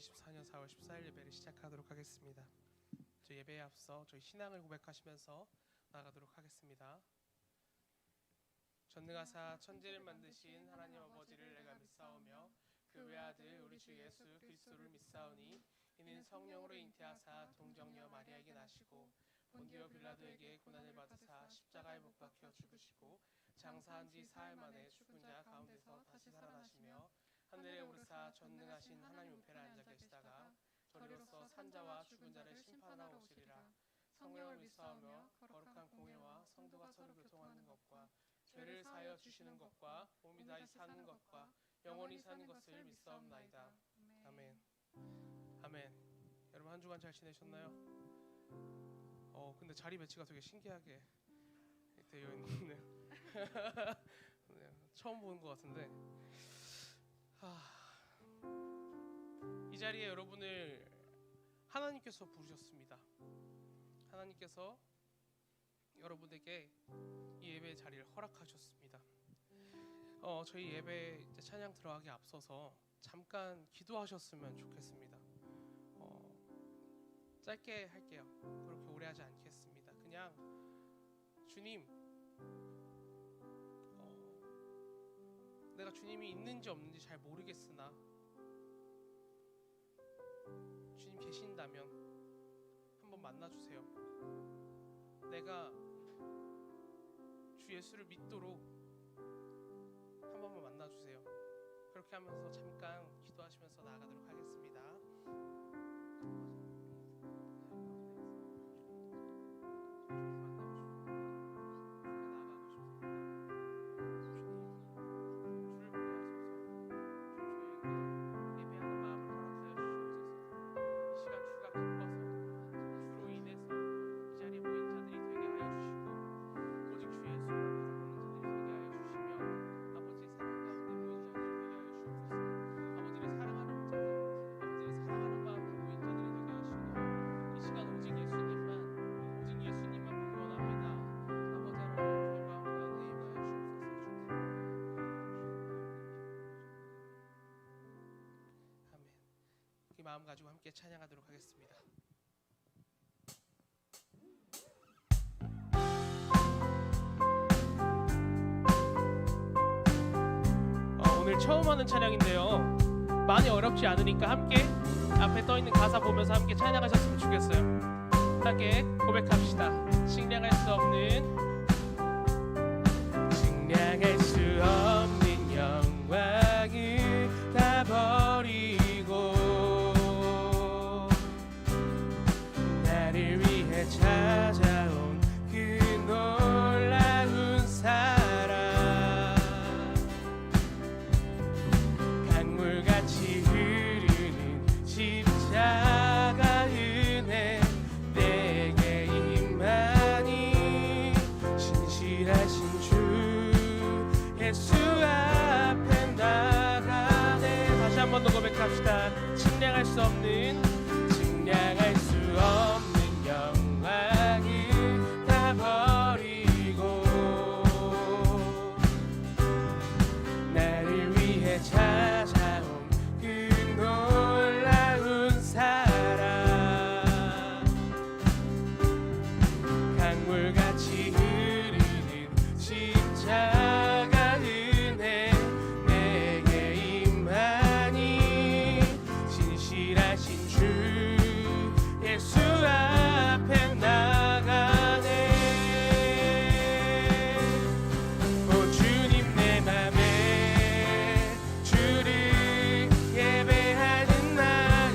2024년 4월 14일 예배를 시작하도록 하겠습니다. 저희 예배에 앞서 저희 신앙을 고백하시면서 나가도록 하겠습니다. 전능하사 천지를 만드신 하나님 아버지를 내가 믿사오며 그 외아들 우리 주 예수 그리스도를 믿사오니 이는 성령으로 잉태하사 동정녀 마리아에게 나시고 본디오 빌라도에게 고난을 받으사 십자가에 못 박혀 죽으시고 장사한 지 사흘 만에 죽은 자 가운데서 다시 살아나시며 하늘에 오르사 전능하신 하나님 우편에 앉아 계시다가 저리로서 산자와 죽은 자를 심판하러 오시리라. 성령을 믿사오며 거룩한 공회와 성도가 서로 교통하는 것과 죄를 사하여 주시는 것과 몸이 다시 사는 것과 영원히 사는 것을 믿사옵나이다. 아멘. 아멘. 여러분 한 주간 잘 지내셨나요? 근데 자리 배치가 되게 신기하게 되어 있네요. 네, 처음 보는 것 같은데 이 자리에 여러분을 하나님께서 부르셨습니다. 하나님께서 여러분에게 이 예배의 자리를 허락하셨습니다. 저희 예배 이제 찬양 들어가기 앞서서 잠깐 기도하셨으면 좋겠습니다. 짧게 할게요. 그렇게 오래 하지 않겠습니다. 그냥 주님, 내가 주님이 있는지 없는지 잘 모르겠으나 주님 계신다면 한번 만나주세요. 내가 주 예수를 믿도록 한 번만 만나주세요. 그렇게 하면서 잠깐 기도하시면서 나아가도록 하겠습니다. 이 마음 가지고 함께 찬양하도록 하겠습니다. 오늘 처음 하는 찬양인데요. 많이 어렵지 않으니까 함께 앞에 떠있는 가사 보면서 함께 찬양하셨으면 좋겠어요. 함께 고백합시다. 식량할 수 없는 영광을 다 버리고 찾아온 그 놀라운 사랑 강물같이 흐르는 십자가 은혜 내게 임하니 신실하신 주 예수 앞에 나가네. 다시 한 번 더 고백합시다. 측량할 수 없는 측량할 수 없는 영광을 다 버리고 나를 위해 찾아온 그 놀라운 사랑 강물같이 흐르는 십자가 은혜 내게 임하니 신실하신 주 예수 앞에 나가네. 오 주님 내 맘에 주를 예배하는 마음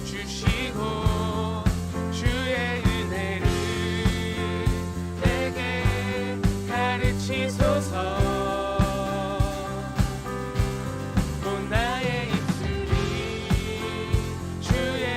주시고 주의 은혜를 내게 가르치소서. 오 나의 입술이 주의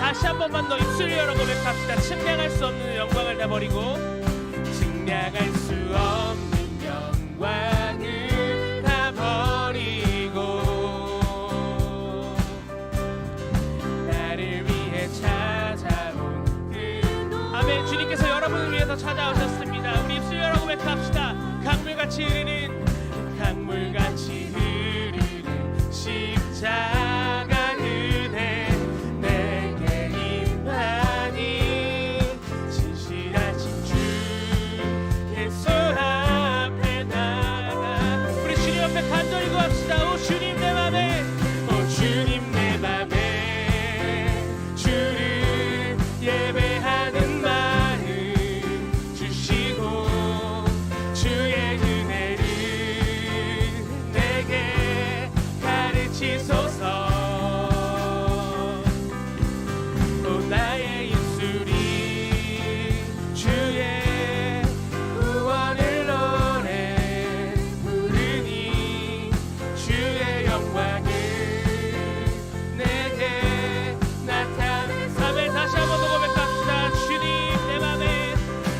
다시 한 번만 더 입술 열어 고백합시다. 측량할 수 없는 영광을 다 버리고, 측량할 수 없는 영광을 다 버리고 나를 위해 찾아온 그 아멘. 주님께서 여러분을 위해서 찾아오셨습니다. 우리 입술 열어 고백합시다. 강물같이 흐르는 강물같이 흐르는 십자가 은혜 내게 임하니 진실하신 주 예수 앞에 나가. 우리 주님 앞에 간절히 구합시다. 오 주님 내 맘에, 오 주님 내 맘에 주를 예배하는 마음 주시고 주의 은혜를 내게 가르치소서. 또 나의 입술이 주의 구원을 노래 부르니 주의 영광을 내게 나타내사매. 다시 한번 더 고백합시다. 주님 내 맘에,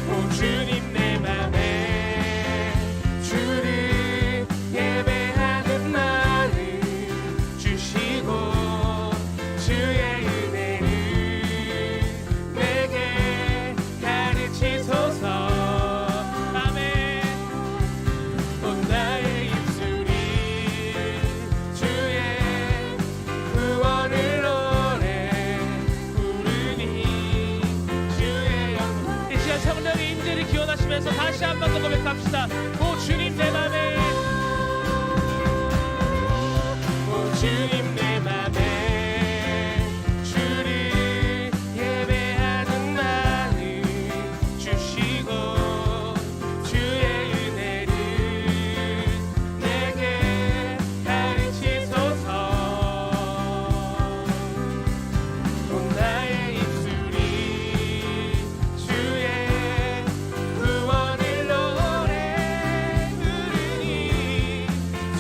오 주님 내 맘에 주를 예배하는 마음 주시고 주의 은혜를 내게 가르치소서. 아멘. 또 나의 입술이 주의 구원을 노래 부르니 주의 영광. 이 시간 성령의 임재를 기원하시면서 다시 한 번 더 고백합시다. 오 주님 내 맘에, 오 주님 내 맘에 주를 예배하는 마음 주시고 주의 은혜를 내게 가르치소서. 또 나의 입술이 주의 구원을 노래 부르니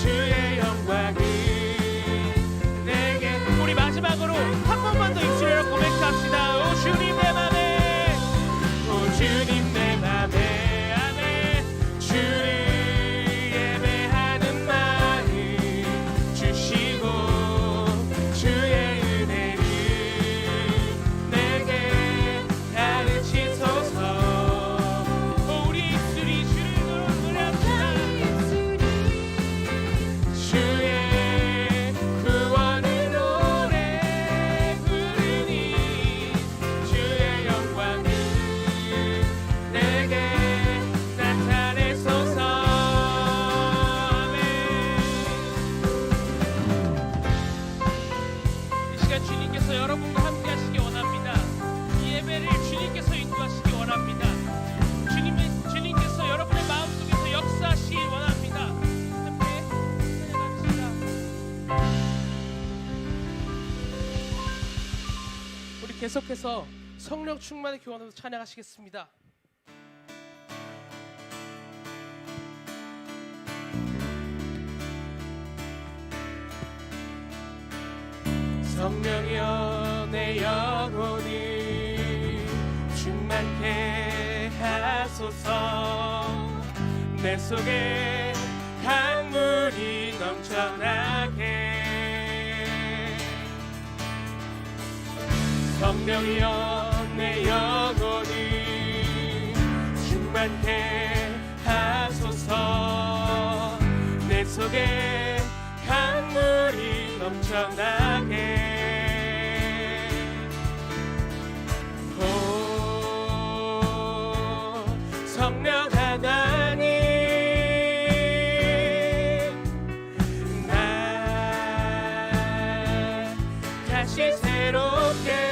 주의 영광을 내게. 우리 마지막으로 한 번만 더 입술 열어 고백합시다. 오 주님 내 맘에, 오 주님 내 맘에 아멘 주를 예배하는 마음 주시고 주의 은혜를 내게 가르치소서. 오 우리 입술이 주를 노래합시다. 주의 구원을 노래 부르니 주의 영광을 내게 나타내소서. 아멘. 이 시간 주님께서 여러분과 함께 하시기 원합니다. 이 예배를 주님께서 인도하시기 원합니다. 주님께서 여러분의 마음속에서 역사하시기 원합니다. 함께 찬양합시다. 우리 계속해서 성령 충만의 교원으로 찬양하시겠습니다. 성령이여 내 영혼을 충만케 하소서. 내 속에 강물이 넘쳐나게. 성령이여 내 영혼을 충만케 하소서. 내 속에 강물이 넘쳐나게. 오 성령 하나님 나 다시 새롭게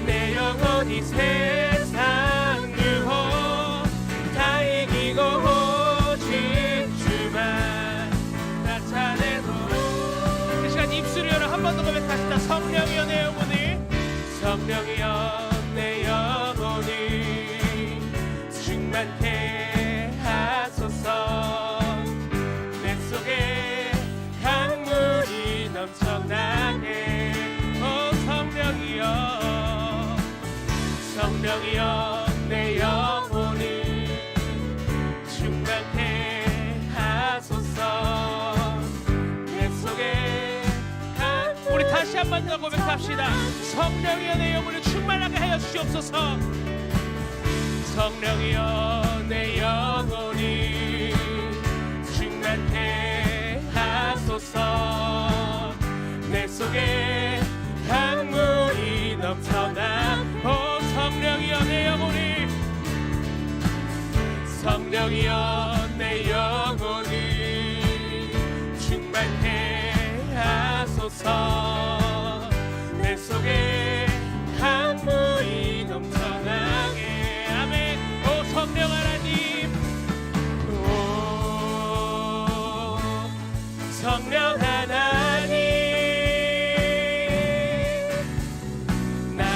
내 영혼 성령이여 내 영혼이 충만케 하소서. 내 속에 강물이 넘쳐나게. 오 성령이여 성령이여 내 영혼이 충만케 하소서. 내 속에 우리 다시 한 번 더 고백합시다. 성령이여 내 영혼을 충만하게 하여 주시옵소서. 성령이여 내 영혼이 충만케 하소서. 내 속에 강물이 넘쳐나. 오 성령이여 내 영혼이 성령이여 내 영혼이 충만케 하소서. 내 속에 강물이 넘쳐나게. 아멘. 오 성령 하나님, 오 성령 하나님, 날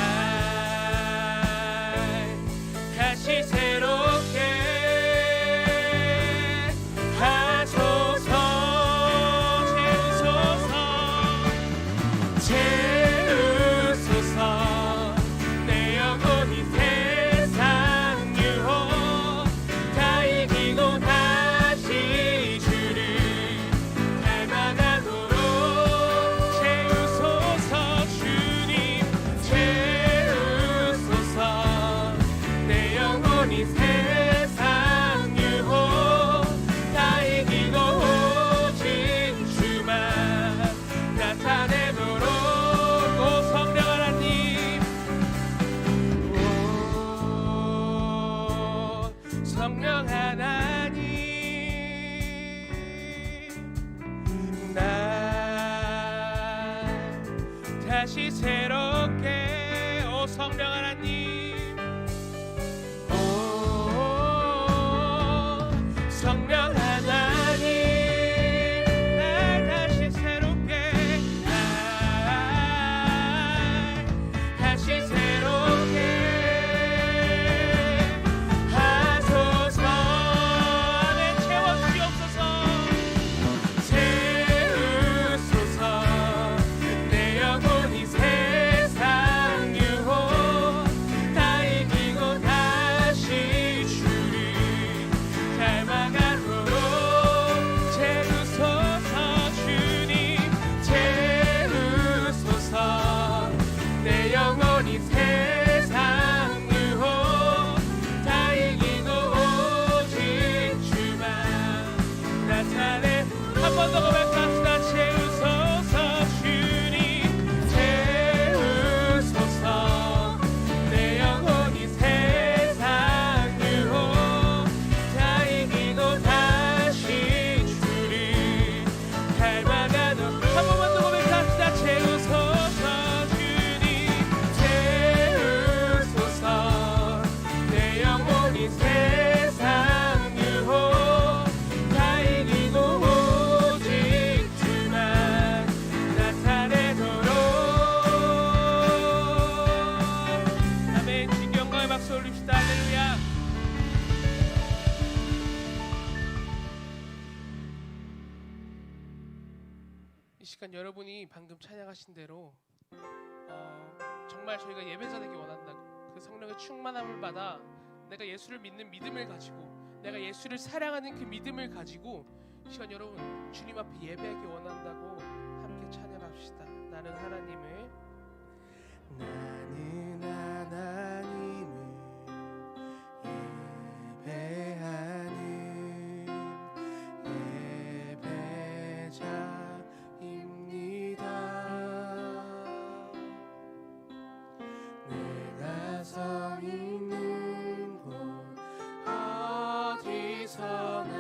다시 새롭게 하소서. 채우소서. 내 영혼이 세상 유혹 다 이기고 다시 주를 닮아가도록 채우소서. 주님 채우소서. 내 영혼이 세상 유혹 다 이기고 오직 주만 나타내도록. 오 성령 하나님, 오 성령 하나님, 날 다시 새롭게. 오 성령 하나님, 오 성령 하나님, 날 다시 새롭게, 날 다시 새롭게 하소서. 아멘. 채워주시옵소서. 채우소서. 내 영혼이 세상 유혹 다 이기고 다시 주를 닮아가도록 채우소서. 주님 채우소서. 내 영혼이 세상 유혹 다 이기고 오직 주만 나타내. 한 번 더 고백합시다. 채우소서. 주님 채우소서. 내 영혼이 세상 유혹 다 이기고 다시 주를 닮아가도록. 한 번만 더 고백합시다. 채우소서. 주님 채우소서. 내 영혼이 세상 유혹 다 이기고 오직 주만 나타내도록. 아멘. 주님께 영광의 박수 올립시다. 할렐루야. 이 시간 여러분이 방금 찬양하신 대로 정말 저희가 예배자되기 원한다고, 그 성령의 충만함을 받아 내가 예수를 믿는 믿음을 가지고, 내가 예수를 사랑하는 그 믿음을 가지고 이 시간 여러분 주님 앞에 예배하기 원한다고 함께 찬양합시다. 나는 하나님을 예배하는 예배자입니다. 내가 서 있는 곳 어디서나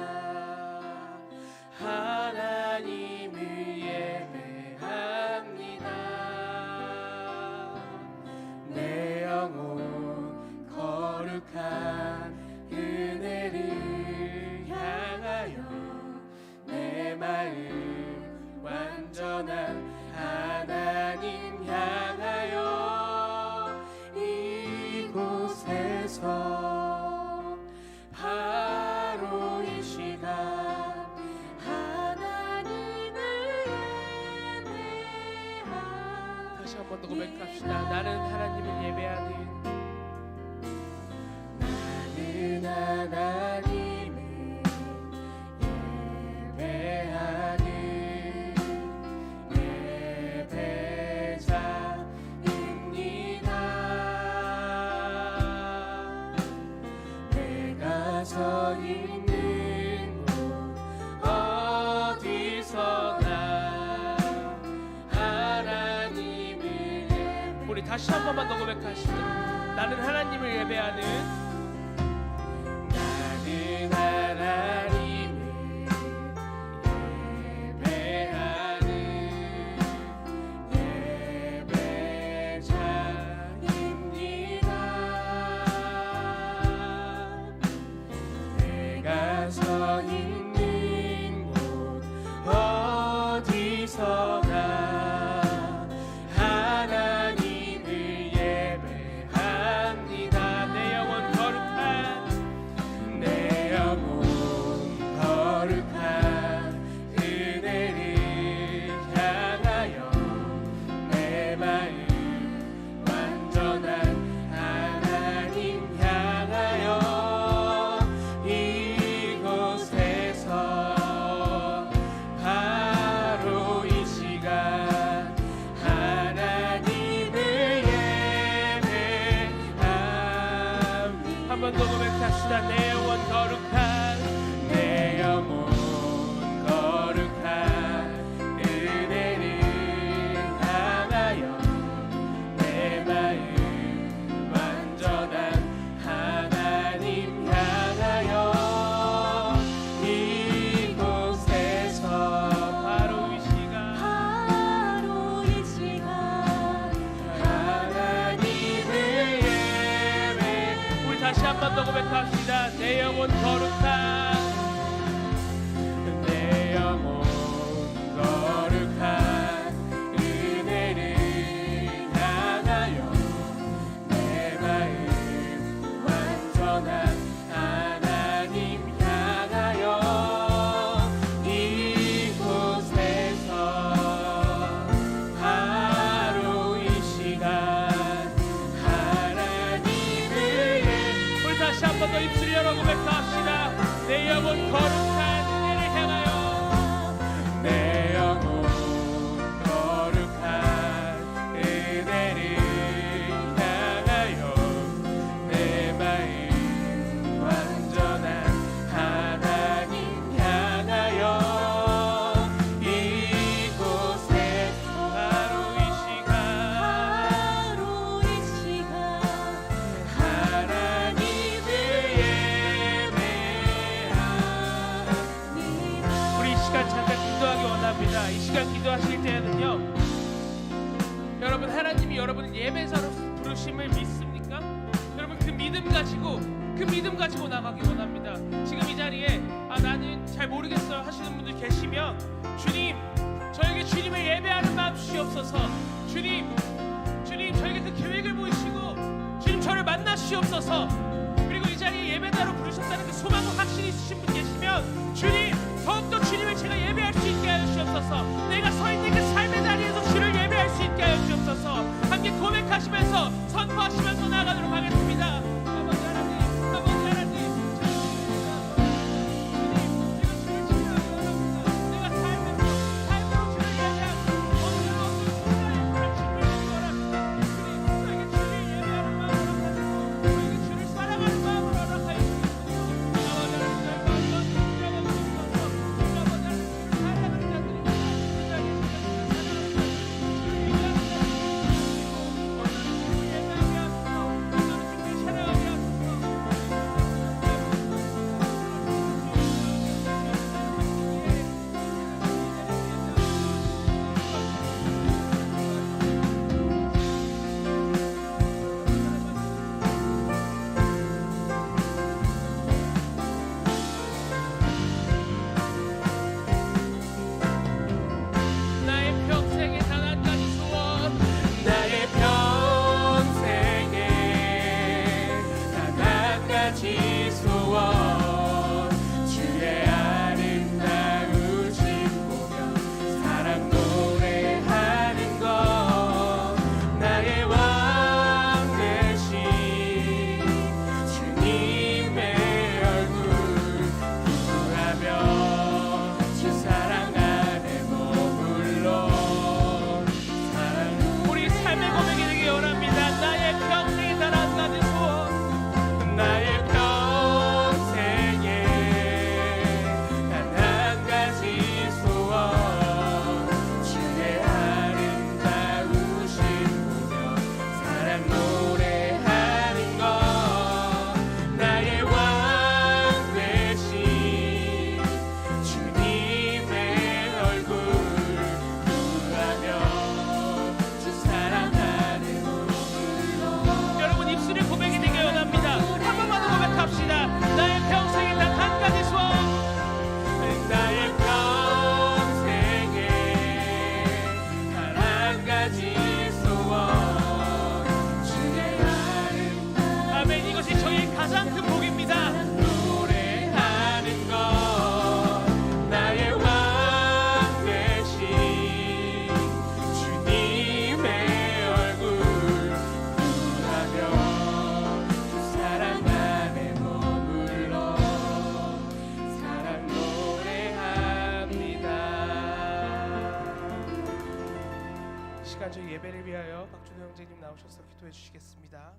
하나님을 예배합니다. 내 영혼 거룩한 은혜를 향하여 내 마음 완전한 하나님 향하여 고백합시다. 나는 하나님을 예배하는 서 있는 곳 어디서나 하나님을 예배. 우리 다시 한 번만 더 고백하시죠. 나는 하나님을 예배하는 나는 하나님을 예배하는 예배자입니다. 내가 서 있는 곳 어디서나 하나님을 예배합니다. 내 영혼 거룩한 내 영혼 거룩한 그대를 향하여 내 마음 완전한 하나님 향하여 이곳에서 바로 이 시간 하나님을 예배합니다. 한 번 더 고백합시다. 내 영혼 거룩한 내 영혼 거룩한 은혜를 향하여 내 마음 완전한 하나님 향하여 이곳에서 바로 이 시간 하나님을 예배. 우리 다시 한 번 더 고백합시다. 내 영혼 거룩한 내 영혼 거룩한 은혜를 향하여 내 마음 완전한 하나님 향하여 이곳에서 바로 이 시간 하나님을 우리 다시 한 번 더 입술 열어 고백합시다. 내 영혼 거룩한 은혜를 향하여 내 영혼 거룩한 은혜를 향하여 내 마음 완전한 하나님 향하여 이곳에서 바로 이 시간 하나님을 예배합니다. 우리 이 시간 잠깐 기도하기 원합니다. 이 시간 기도하실 때는요, 여러분 하나님이 여러분을 예배자로 부르심을 믿습니까? 여러분 그 믿음 가지고 나가기 원합니다. 지금 이 자리에 나는 잘 모르겠어요 하시는 분들 계시면 주님 저에게 주님을 예배하는 마음 주시옵소서. 주님 저에게 그 계획을 보이시고 주님 저를 만나시옵소서. 그리고 이 자리에 예배자로 부르셨다는 그 소망과 확신이 있으신 분 계시면 주님 더욱더 주님을 제가 예배할 수 있게 하여 주옵소서. 내가 서 있는 그 삶의 자리에서 주를 예배할 수 있게 하여 주옵소서. 함께 고백하시면서 선포하시면서 나아가도록 하겠습니다. 아버지 하나님, 아버지 하나님, 주님, 제가 주를 신뢰하기 원합니다. 내가 삶으로 주를 예배하고 오늘로 그 순간에 주를 신뢰하기 원합니다. 주님, 저에게 주를 예배하는 마음을 허락하시고 저에게 주를 사랑하는 마음을 허락하여 주시옵소서. 아버지 하나님, 저희 예배를 위하여 박준호 형제님 나오셔서 기도해 주시겠습니다.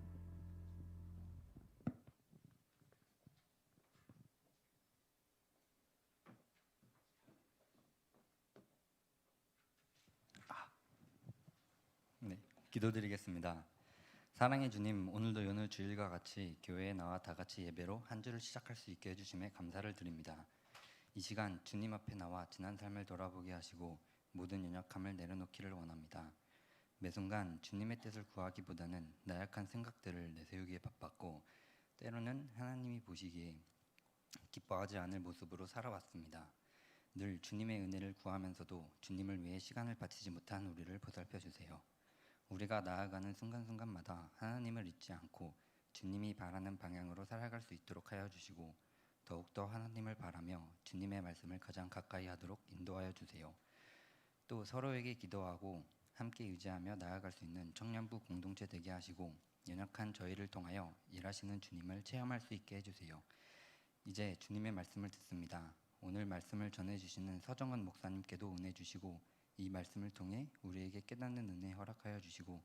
네, 기도드리겠습니다. 사랑의 주님, 오늘도 여느 주일과 같이 교회에 나와 다 같이 예배로 한 주를 시작할 수 있게 해주심에 감사를 드립니다. 이 시간 주님 앞에 나와 지난 삶을 돌아보게 하시고 모든 연약함을 내려놓기를 원합니다. 매 순간 주님의 뜻을 구하기보다는 나약한 생각들을 내세우기에 바빴고 때로는 하나님이 보시기에 기뻐하지 않을 모습으로 살아왔습니다. 늘 주님의 은혜를 구하면서도 주님을 위해 시간을 바치지 못한 우리를 보살펴 주세요. 우리가 나아가는 순간순간마다 하나님을 잊지 않고 주님이 바라는 방향으로 살아갈 수 있도록 하여 주시고 더욱더 하나님을 바라며 주님의 말씀을 가장 가까이 하도록 인도하여 주세요. 또 서로에게 기도하고 함께 의지하며 나아갈 수 있는 청년부 공동체 되게 하시고 연약한 저희를 통하여 일하시는 주님을 체험할 수 있게 해주세요. 이제 주님의 말씀을 듣습니다. 오늘 말씀을 전해주시는 서정원 목사님께도 은혜 주시고 이 말씀을 통해 우리에게 깨닫는 은혜 허락하여 주시고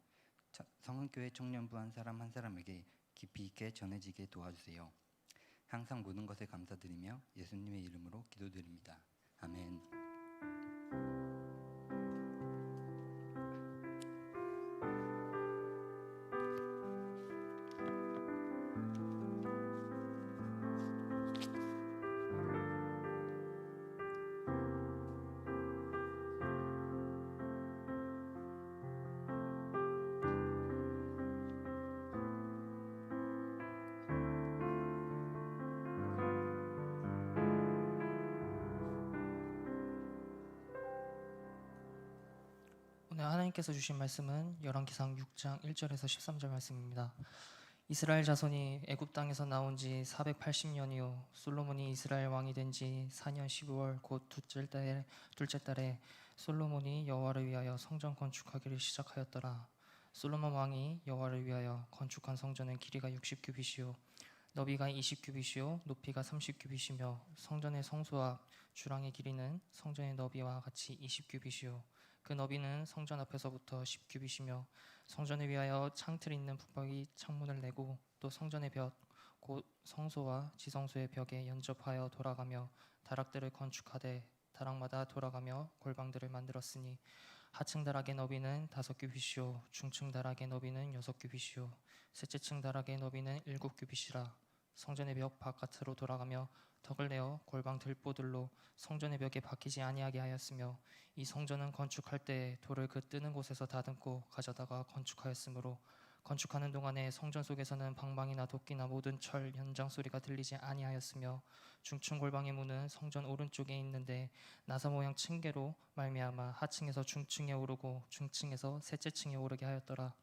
성은교회 청년부 한 사람 한 사람에게 깊이 있게 전해지게 도와주세요. 항상 모든 것에 감사드리며 예수님의 이름으로 기도드립니다. 아멘. 오늘 하나님께서 주신 말씀은 열왕기상 6장 1절에서 13절 말씀입니다. 이스라엘 자손이 애굽 땅에서 나온 지 480년이요 솔로몬이 이스라엘 왕이 된 지 4년 12월 곧 둘째 달에 솔로몬이 여호와를 위하여 성전 건축하기를 시작하였더라. 솔로몬 왕이 여호와를 위하여 건축한 성전은 길이가 60규빗이요 너비가 20규빗이요 높이가 30규빗이며 성전의 성소 앞 주랑의 길이는 성전의 너비와 같이 20규빗이요 그 너비는 성전 앞에서부터 10규빗이며 성전을 위하여 창틀 있는 붙박이 창문을 내고 또 성전의 벽 곧 성소와 지성소의 벽에 연접하여 돌아가며 다락들을 건축하되 다락마다 돌아가며 골방들을 만들었으니 하층 다락의 너비는 5규빗이요 중층 다락의 너비는 6규빗이요 셋째 층 다락의 너비는 7규빗이라. 성전의 벽 바깥으로 돌아가며 덕을 내어 골방 들보들로 성전의 벽에 박히지 아니하게 하였으며 이 성전은 건축할 때 돌을 그 뜨는 곳에서 다듬고 가져다가 건축하였으므로 건축하는 동안에 성전 속에서는 방방이나 도끼나 모든 철 연장 소리가 들리지 아니하였으며 중층 골방의 문은 성전 오른쪽에 있는데 나사 모양 층계로 말미암아 하층에서 중층에 오르고 중층에서 셋째 층에 오르게 하였더라.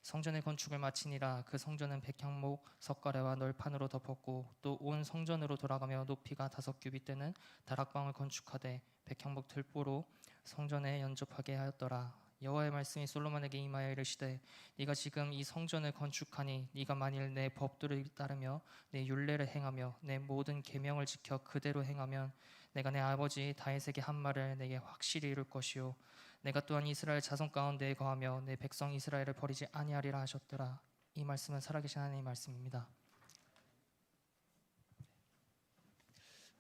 성전의 건축을 마치니라. 그 성전은 백향목 석가래와 널판으로 덮었고 또 온 성전으로 돌아가며 높이가 5규빗 되는 다락방을 건축하되 백향목 들보로 성전에 연접하게 하였더라. 여호와의 말씀이 솔로몬에게 임하여 이르시되 네가 지금 이 성전을 건축하니 네가 만일 내 법도를 따르며 내 율례를 행하며 내 모든 계명을 지켜 그대로 행하면 내가 내 아버지 다윗에게 한 말을 내게 확실히 이룰 것이요 내가 또한 이스라엘 자손 가운데에 거하며 내 백성 이스라엘을 버리지 아니하리라 하셨더라. 이 말씀은 살아계신 하나님의 말씀입니다.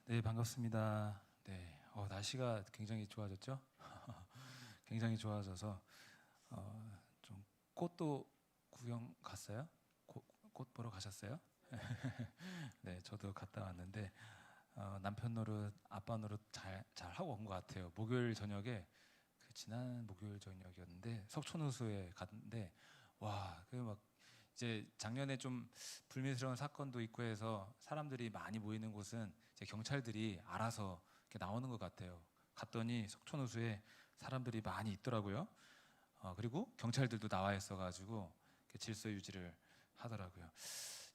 네, 반갑습니다. 네, 날씨가 굉장히 좋아졌죠? 굉장히 좋아져서 좀 꽃도 구경 갔어요? 꽃 보러 가셨어요? 네, 저도 갔다 왔는데 남편 노릇, 아빠 노릇 잘 하고 온 것 같아요. 목요일 저녁에 지난 목요일 저녁이었는데 석촌호수에 갔는데 와, 그 막 이제 작년에 좀 불미스러운 사건도 있고 해서 사람들이 많이 모이는 곳은 이제 경찰들이 알아서 이렇게 나오는 것 같아요. 갔더니 석촌호수에 사람들이 많이 있더라고요. 그리고 경찰들도 나와 있어가지고 질서 유지를 하더라고요.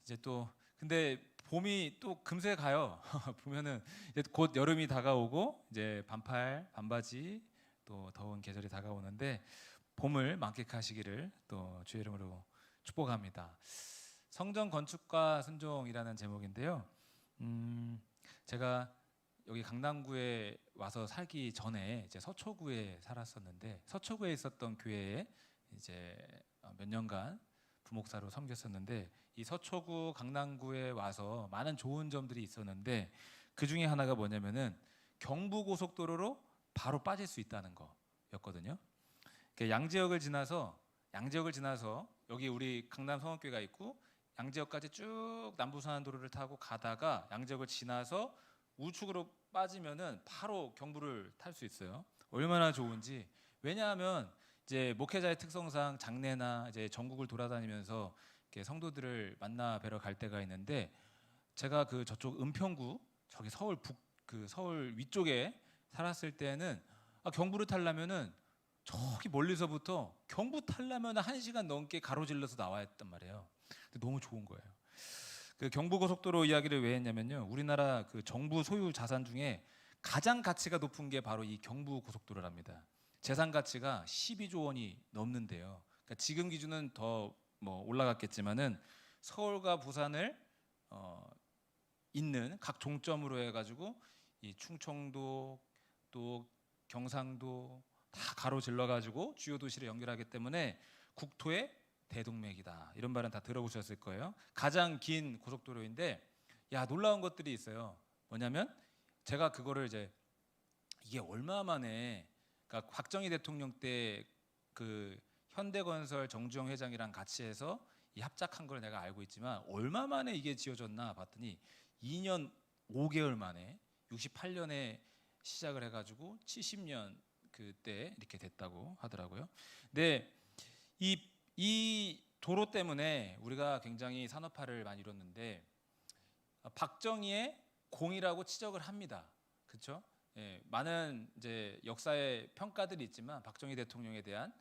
이제 또 근데 봄이 또 금세 가요. 보면은 이제 곧 여름이 다가오고 이제 반팔, 반바지 또 더운 계절이 다가오는데 봄을 만끽하시기를 또 주의 이름으로 축복합니다. 성전 건축과 순종이라는 제목인데요. 제가 여기 강남구에 와서 살기 전에 이제 서초구에 살았었는데 서초구에 있었던 교회에 이제 몇 년간 부목사로 섬겼었는데 이 서초구 강남구에 와서 많은 좋은 점들이 있었는데 그 중에 하나가 뭐냐면은 경부고속도로로 바로 빠질 수 있다는 거였거든요. 양재역을 지나서 여기 우리 강남 성원교회가 있고 양재역까지 쭉 남부순환도로를 타고 가다가 양재역을 지나서 우측으로 빠지면은 바로 경부를 탈 수 있어요. 얼마나 좋은지. 왜냐하면 이제 목회자의 특성상 장례나 이제 전국을 돌아다니면서 이렇게 성도들을 만나 뵈러 갈 때가 있는데 제가 그 저쪽 은평구 저기 서울 서울 위쪽에 살았을 때는 경부를 타려면은 저기 멀리서부터 경부 타려면 1시간 넘게 가로질러서 나와야 했단 말이에요. 근데 너무 좋은 거예요. 그 경부고속도로 이야기를 왜 했냐면요. 우리나라 그 정부 소유 자산 중에 가장 가치가 높은 게 바로 이 경부고속도로랍니다. 재산 가치가 12조 원이 넘는데요. 그러니까 지금 기준은 더 뭐 올라갔겠지만은 서울과 부산을 있는 각 종점으로 해가지고 이 충청도 또 경상도 다 가로질러 가지고 주요 도시를 연결하기 때문에 국토의 대동맥이다. 이런 말은 다 들어보셨을 거예요. 가장 긴 고속도로인데 놀라운 것들이 있어요. 뭐냐면 제가 그거를 이게 얼마 만에 그러니까 박정희 대통령 때 그 현대건설 정주영 회장이랑 같이 해서 이 합작한 걸 내가 알고 있지만 얼마 만에 이게 지어졌나 봤더니 2년 5개월 만에 68년에 시작을 해가지고 70년 그때 이렇게 됐다고 하더라고요. 근데 이 도로 때문에 우리가 굉장히 산업화를 많이 이뤘는데 박정희의 공이라고 지적을 합니다. 그렇죠? 많은 이제 역사의 평가들이 있지만 박정희 대통령에 대한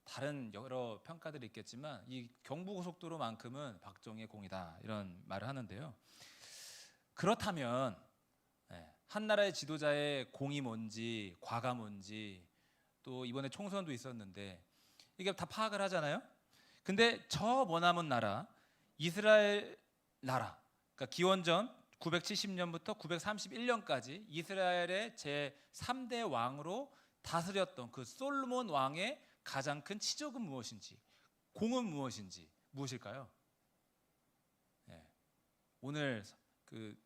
다른 여러 평가들이 있겠지만 이 경부고속도로만큼은 박정희의 공이다 이런 말을 하는데요. 그렇다면 한 나라의 지도자의 공이 뭔지 과가 뭔지 또 이번에 총선도 있었는데 이게 다 파악을 하잖아요. 근데 저 머나먼 나라 이스라엘 나라 그러니까 기원전 970년부터 931년까지 이스라엘의 제3대 왕으로 다스렸던 그 솔로몬 왕의 가장 큰 치적은 무엇인지 공은 무엇일까요? 오늘 그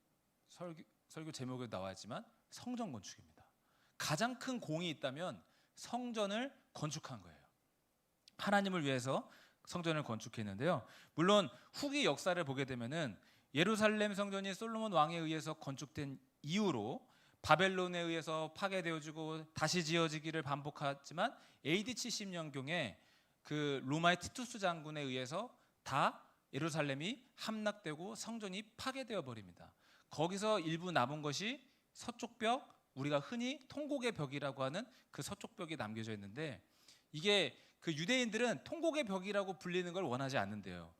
설교 제목에 나와 있지만 성전 건축입니다. 가장 큰 공이 있다면 성전을 건축한 거예요. 하나님을 위해서 성전을 건축했는데요. 물론 후기 역사를 보게 되면은 예루살렘 성전이 솔로몬 왕에 의해서 건축된 이후로 바벨론에 의해서 파괴되어지고 다시 지어지기를 반복했지만 AD 70년경에 그 로마의 티투스 장군에 의해서 다 예루살렘이 함락되고 성전이 파괴되어 버립니다. 거기서 일부 남은 것이 서쪽 벽, 우리가 흔히 통곡의 벽이라고 하는 그 서쪽 벽이 남겨져 있는데 이게 그 유대인들은 통곡의 벽이라고 불리는 걸 원하지 않는데요.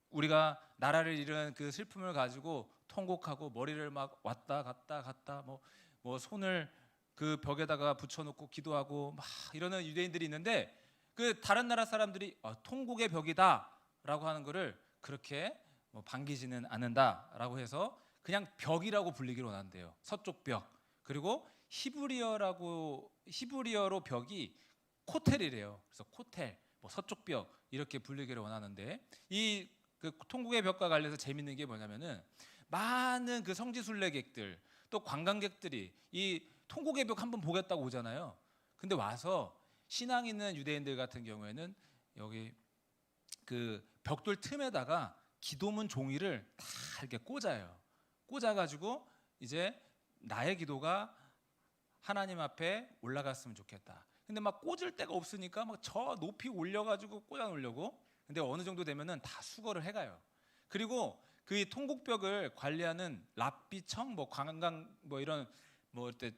우리가 나라를 잃은 그 슬픔을 가지고 통곡하고 머리를 막 왔다 갔다 뭐 손을 그 벽에다가 붙여놓고 기도하고 막 이러는 유대인들이 있는데 그 다른 나라 사람들이 통곡의 벽이다라고 하는 거를 그렇게 반기지는 않는다라고 해서 그냥 벽이라고 불리기로 원한대요. 서쪽 벽. 그리고 히브리어로 벽이 코텔이래요. 그래서 코텔, 서쪽 벽 이렇게 불리기를 원하는데 이 그 통곡의 벽과 관련해서 재밌는 게 뭐냐면은 많은 그 성지순례객들 또 관광객들이 이 통곡의 벽 한번 보겠다고 오잖아요. 근데 와서 신앙 있는 유대인들 같은 경우에는 여기 그 벽돌 틈에다가 기도문 종이를 다 이렇게 꽂아요. 꽂아가지고 이제 나의 기도가 하나님 앞에 올라갔으면 좋겠다. 근데 막 꽂을 데가 없으니까 막 저 높이 올려가지고 꽂아 놓으려고. 근데 어느 정도 되면은 다 수거를 해가요. 그리고 그 통곡벽을 관리하는 랍비청, 관광 이런 이때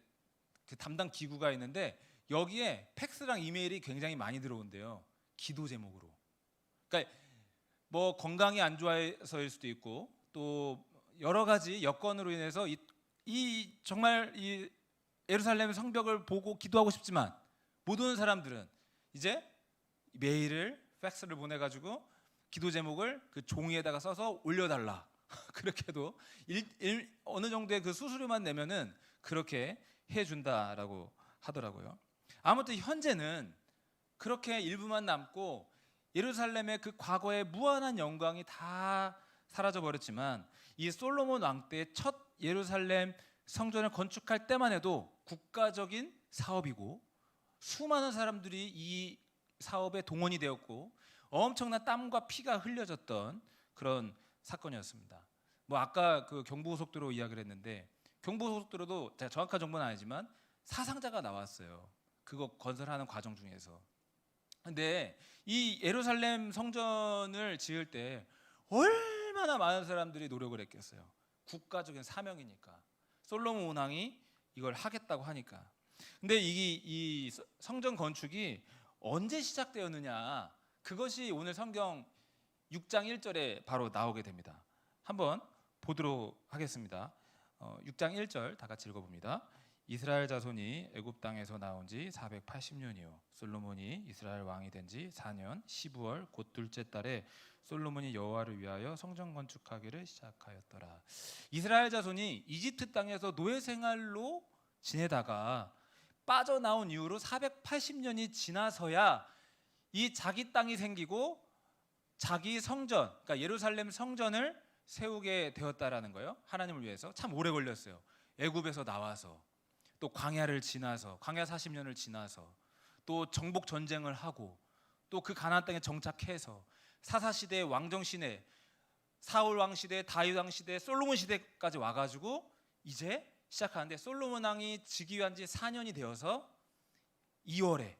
그 담당 기구가 있는데 여기에 팩스랑 이메일이 굉장히 많이 들어온대요. 기도 제목으로. 그러니까 건강이 안 좋아서일 수도 있고 또 여러 가지 여건으로 인해서 정말 이 예루살렘 성벽을 보고 기도하고 싶지만 못 오는 사람들은 이제 메일을 팩스를 보내가지고 기도 제목을 그 종이에다가 써서 올려달라. 그렇게도 어느 정도의 그 수수료만 내면은 그렇게 해준다라고 하더라고요. 아무튼 현재는 그렇게 일부만 남고 예루살렘의 그 과거의 무한한 영광이 다 사라져 버렸지만 이 솔로몬 왕 때 첫 예루살렘 성전을 건축할 때만 해도 국가적인 사업이고 수많은 사람들이 이 사업에 동원이 되었고 엄청난 땀과 피가 흘려졌던 그런 사건이었습니다. 뭐 아까 그 경부고속도로 이야기를 했는데 경부고속도로도 제가 정확한 정보는 아니지만 사상자가 나왔어요. 그거 건설하는 과정 중에서. 근데 이 예루살렘 성전을 지을 때 얼마나 많은 사람들이 노력을 했겠어요. 국가적인 사명이니까. 솔로몬 왕이 이걸 하겠다고 하니까. 근데 이 성전 건축이 언제 시작되었느냐, 그것이 오늘 성경 6장 1절에 바로 나오게 됩니다. 한번 보도록 하겠습니다. 6장 1절 다 같이 읽어봅니다. 이스라엘 자손이 애굽 땅에서 나온 지 480년이요 솔로몬이 이스라엘 왕이 된 지 4년 12월 곧 둘째 달에 솔로몬이 여호와를 위하여 성전 건축하기를 시작하였더라. 이스라엘 자손이 이집트 땅에서 노예 생활로 지내다가 빠져나온 이후로 480년이 지나서야 이 자기 땅이 생기고 자기 성전, 그러니까 예루살렘 성전을 세우게 되었다라는 거예요. 하나님을 위해서 참 오래 걸렸어요. 애굽에서 나와서 또 광야를 지나서 광야 40년을 지나서 또 정복 전쟁을 하고 또 그 가나안 땅에 정착해서 사사 시대, 왕정 시대, 사울 왕 시대, 다윗 왕 시대, 솔로몬 시대까지 와가지고 이제 시작하는데 솔로몬 왕이 즉위한 지 4년이 되어서 2월에,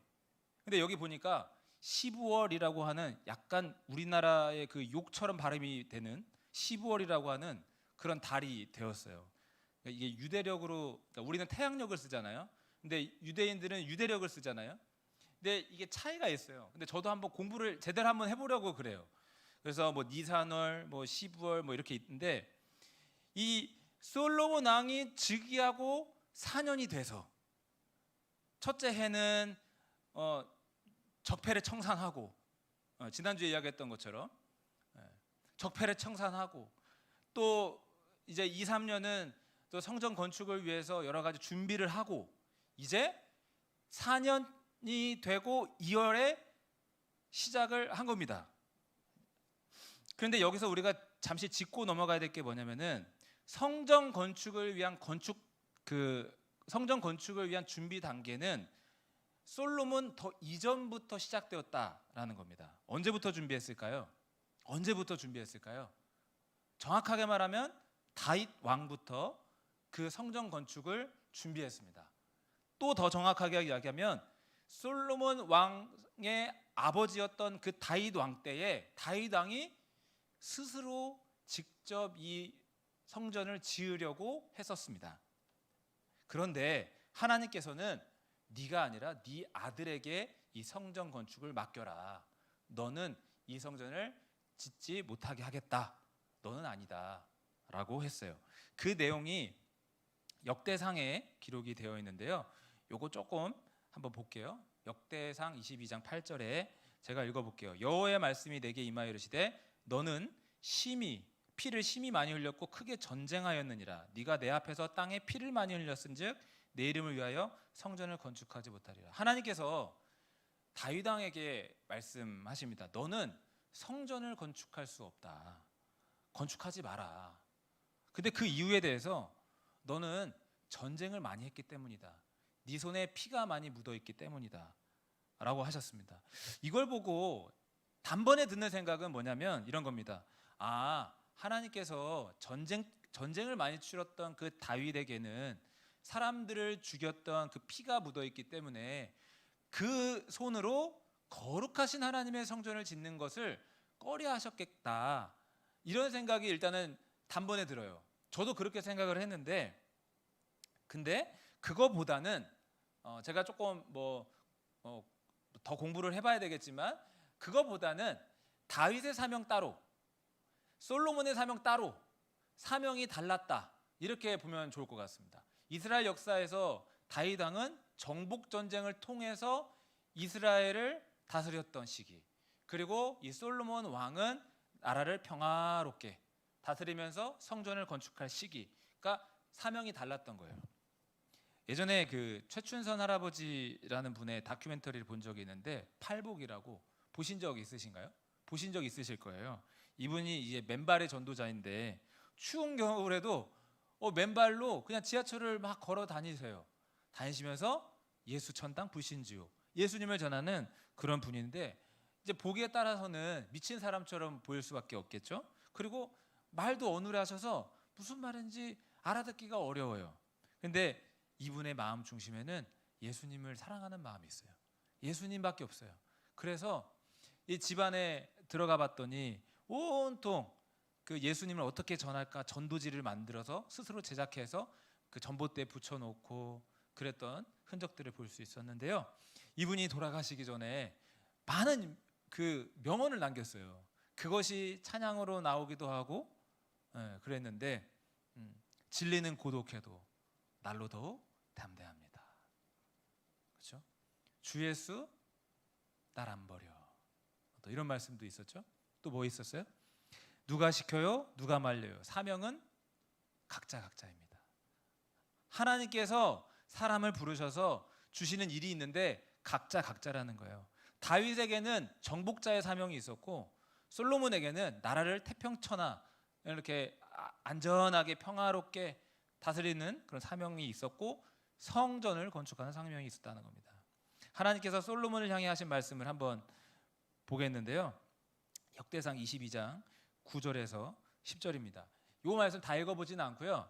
근데 여기 보니까 15월이라고 하는 약간 우리나라의 그 욕처럼 발음이 되는 15월이라고 하는 그런 달이 되었어요. 그러니까 이게 유대력으로, 그러니까 우리는 태양력을 쓰잖아요. 근데 유대인들은 유대력을 쓰잖아요. 근데 이게 차이가 있어요. 근데 저도 한번 공부를 제대로 한번 해보려고 그래요. 그래서 뭐 니산월, 뭐 12월 뭐 이렇게 있는데 이 솔로몬 왕이 즉위하고 4년이 돼서 첫째 해는 적폐를 청산하고 지난주에 이야기했던 것처럼 적폐를 청산하고 또 이제 2, 3년은 또 성전 건축을 위해서 여러 가지 준비를 하고 이제 4년이 되고 2월에 시작을 한 겁니다. 그런데 여기서 우리가 잠시 짚고 넘어가야 될 게 뭐냐면은 성전 건축을 위한 성전 건축을 위한 준비 단계는 솔로몬 더 이전부터 시작되었다라는 겁니다. 언제부터 준비했을까요? 정확하게 말하면 다윗 왕부터 그 성전 건축을 준비했습니다. 또 더 정확하게 이야기하면 솔로몬 왕의 아버지였던 그 다윗 왕 때에 다윗 왕이 스스로 직접 이 성전을 지으려고 했었습니다. 그런데 하나님께서는 네가 아니라 네 아들에게 이 성전 건축을 맡겨라. 너는 이 성전을 짓지 못하게 하겠다. 너는 아니다. 라고 했어요. 그 내용이 역대상에 기록이 되어 있는데요. 요거 조금 한번 볼게요. 역대상 22장 8절에 제가 읽어볼게요. 여호와의 말씀이 내게 임하여 이르시되 너는 피를 심히 많이 흘렸고 크게 전쟁하였느니라. 네가 내 앞에서 땅에 피를 많이 흘렸은즉 내 이름을 위하여 성전을 건축하지 못하리라. 하나님께서 다윗 왕에게 말씀하십니다. 너는 성전을 건축할 수 없다. 건축하지 마라. 근데 그 이유에 대해서 너는 전쟁을 많이 했기 때문이다. 네 손에 피가 많이 묻어 있기 때문이다. 라고 하셨습니다. 이걸 보고 단번에 드는 생각은 뭐냐면 이런 겁니다. 하나님께서 전쟁을 많이 치렀던 그 다윗에게는 사람들을 죽였던 그 피가 묻어 있기 때문에 그 손으로 거룩하신 하나님의 성전을 짓는 것을 꺼려 하셨겠다. 이런 생각이 일단은 단번에 들어요. 저도 그렇게 생각을 했는데, 근데 그거보다는 제가 조금 더 공부를 해봐야 되겠지만 그거보다는 다윗의 사명 따로, 솔로몬의 사명 따로, 사명이 달랐다. 이렇게 보면 좋을 것 같습니다. 이스라엘 역사에서 다윗 왕은 정복 전쟁을 통해서 이스라엘을 다스렸던 시기, 그리고 이 솔로몬 왕은 나라를 평화롭게 다스리면서 성전을 건축할 시기, 그러니까 사명이 달랐던 거예요. 예전에 그 최춘선 할아버지라는 분의 다큐멘터리를 본 적이 있는데 팔복이라고 보신 적 있으신가요? 보신 적 있으실 거예요. 이분이 이제 맨발의 전도자인데 추운 겨울에도 맨발로 그냥 지하철을 막 걸어 다니세요. 다니시면서 예수 천당 불신지요. 예수님을 전하는 그런 분인데 이제 보기에 따라서는 미친 사람처럼 보일 수밖에 없겠죠. 그리고 말도 어눌하셔서 무슨 말인지 알아듣기가 어려워요. 근데 이분의 마음 중심에는 예수님을 사랑하는 마음이 있어요. 예수님밖에 없어요. 그래서 이 집안에 들어가 봤더니 온통 그 예수님을 어떻게 전할까 전도지를 만들어서 스스로 제작해서 그 전봇대에 붙여놓고 그랬던 흔적들을 볼 수 있었는데요. 이분이 돌아가시기 전에 많은 그 명언을 남겼어요. 그것이 찬양으로 나오기도 하고 그랬는데 진리는 고독해도 날로 더욱 담대합니다. 그렇죠? 주 예수 날 안 버려. 또 이런 말씀도 있었죠. 또 뭐 있었어요? 누가 시켜요? 누가 말려요? 사명은 각자입니다. 하나님께서 사람을 부르셔서 주시는 일이 있는데 각자라는 거예요. 다윗에게는 정복자의 사명이 있었고 솔로몬에게는 나라를 태평천하 이렇게 안전하게 평화롭게 다스리는 그런 사명이 있었고 성전을 건축하는 사명이 있었다는 겁니다. 하나님께서 솔로몬을 향해 하신 말씀을 한번 보겠는데요. 역대상 22장 9절에서 10절입니다. 이 말씀 다 읽어보지는 않고요.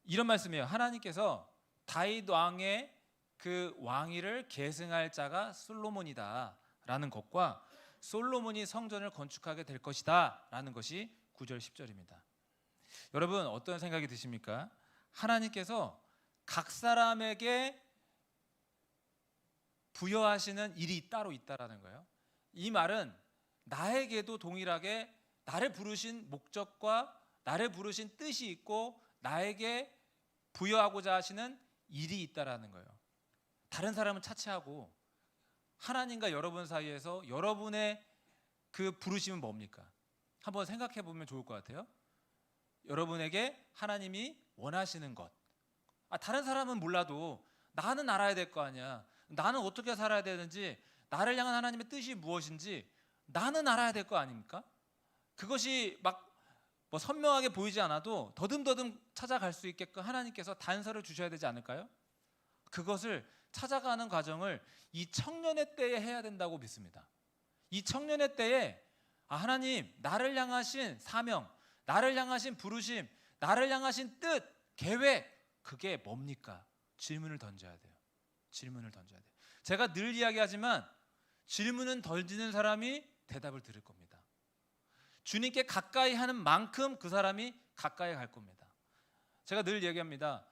이런 말씀이에요. 하나님께서 다윗 왕의 그 왕위를 계승할 자가 솔로몬이다 라는 것과 솔로몬이 성전을 건축하게 될 것이다 라는 것이 9절 10절입니다. 여러분 어떤 생각이 드십니까? 하나님께서 각 사람에게 부여하시는 일이 따로 있다라는 거예요. 이 말은 나에게도 동일하게 나를 부르신 목적과 나를 부르신 뜻이 있고 나에게 부여하고자 하시는 일이 있다라는 거예요. 다른 사람은 차치하고 하나님과 여러분 사이에서 여러분의 그 부르심은 뭡니까? 한번 생각해 보면 좋을 것 같아요. 여러분에게 하나님이 원하시는 것. 다른 사람은 몰라도 나는 알아야 될 거 아니야. 나는 어떻게 살아야 되는지, 나를 향한 하나님의 뜻이 무엇인지 나는 알아야 될 거 아닙니까? 그것이 막 뭐 선명하게 보이지 않아도 더듬더듬 찾아갈 수 있게끔 하나님께서 단서를 주셔야 되지 않을까요? 그것을 찾아가는 과정을 이 청년의 때에 해야 된다고 믿습니다. 이 청년의 때에 하나님 나를 향하신 사명, 나를 향하신 부르심, 나를 향하신 뜻, 계획 그게 뭡니까? 질문을 던져야 돼요. 질문을 던져야 돼요. 제가 늘 이야기하지만 질문은 던지는 사람이 대답을 들을 겁니다. 주님께 가까이 하는 만큼 그 사람이 가까이 갈 겁니다. 제가 늘 얘기합니다.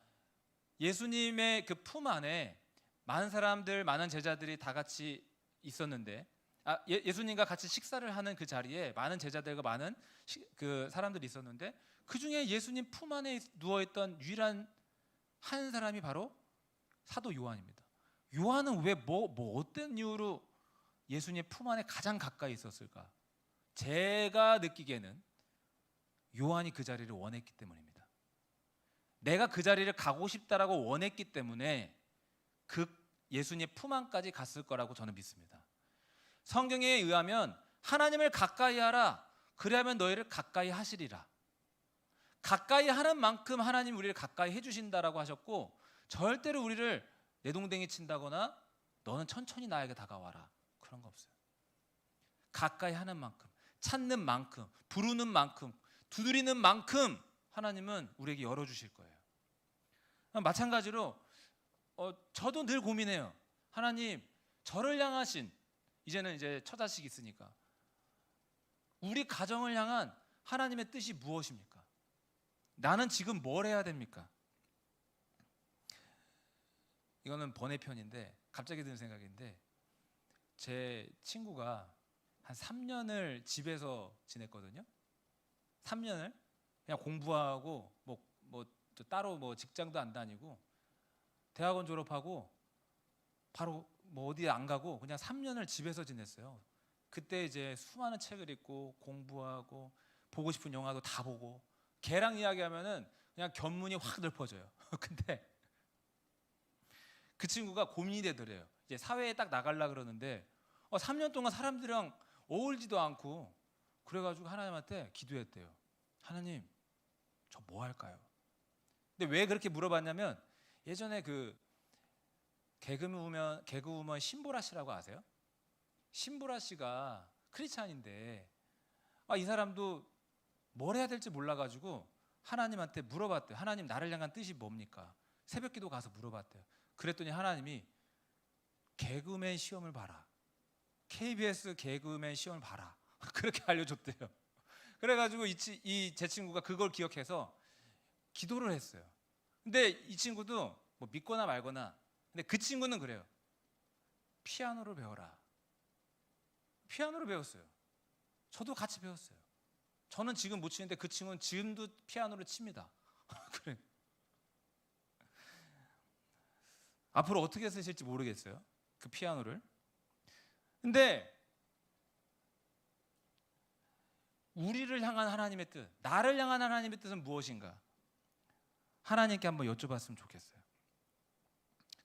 예수님의 그 품 안에 많은 사람들, 많은 제자들이 다 같이 있었는데 예수님과 같이 식사를 하는 그 자리에 많은 제자들과 많은 그 사람들이 있었는데 그 중에 예수님 품 안에 누워있던 유일한 한 사람이 바로 사도 요한입니다. 요한은 왜 어떤 이유로 예수님의 품 안에 가장 가까이 있었을까? 제가 느끼기에는 요한이 그 자리를 원했기 때문입니다. 내가 그 자리를 가고 싶다라고 원했기 때문에 그 예수님의 품 안까지 갔을 거라고 저는 믿습니다. 성경에 의하면 하나님을 가까이 하라. 그리하면 너희를 가까이 하시리라. 가까이 하는 만큼 하나님 우리를 가까이 해주신다라고 하셨고 절대로 우리를 내동댕이 친다거나 너는 천천히 나에게 다가와라 그런 거 없어요. 가까이 하는 만큼, 찾는 만큼, 부르는 만큼, 두드리는 만큼 하나님은 우리에게 열어주실 거예요. 마찬가지로 저도 늘 고민해요. 하나님 저를 향하신 이제는 이제 처자식이 있으니까 우리 가정을 향한 하나님의 뜻이 무엇입니까? 나는 지금 뭘 해야 됩니까? 이거는 번외편인데 갑자기 드는 생각인데 제 친구가 한 3년을 집에서 지냈거든요. 3년을 그냥 공부하고 뭐 따로 뭐 직장도 안 다니고 대학원 졸업하고 바로 뭐 어디 안 가고 그냥 3년을 집에서 지냈어요. 그때 이제 수많은 책을 읽고 공부하고 보고 싶은 영화도 다 보고 걔랑 이야기하면은 그냥 견문이 확 넓어져요. 근데 그 친구가 고민이 되더래요. 이제 사회에 딱 나가려 그러는데 3년 동안 사람들이랑 어울리지도 않고 그래가지고 하나님한테 기도했대요. 하나님, 저 뭐 할까요? 근데 왜 그렇게 물어봤냐면 예전에 그 개그우먼 신보라 씨라고 아세요? 신보라 씨가 크리스찬인데 이 사람도 뭘 해야 될지 몰라가지고 하나님한테 물어봤대요. 하나님, 나를 향한 뜻이 뭡니까? 새벽기도 가서 물어봤대요. 그랬더니 하나님이 개그맨 시험을 봐라. KBS 개그맨 시험을 봐라. 그렇게 알려줬대요. 그래가지고 제 친구가 그걸 기억해서 기도를 했어요. 근데 이 친구도 뭐 믿거나 말거나, 근데 그 친구는 그래요. 피아노를 배워라. 피아노를 배웠어요. 저도 같이 배웠어요. 저는 지금 못 치는데 그 친구는 지금도 피아노를 칩니다. 그래. 앞으로 어떻게 쓰실지 모르겠어요. 그 피아노를. 근데 우리를 향한 하나님의 뜻, 나를 향한 하나님의 뜻은 무엇인가? 하나님께 한번 여쭤봤으면 좋겠어요.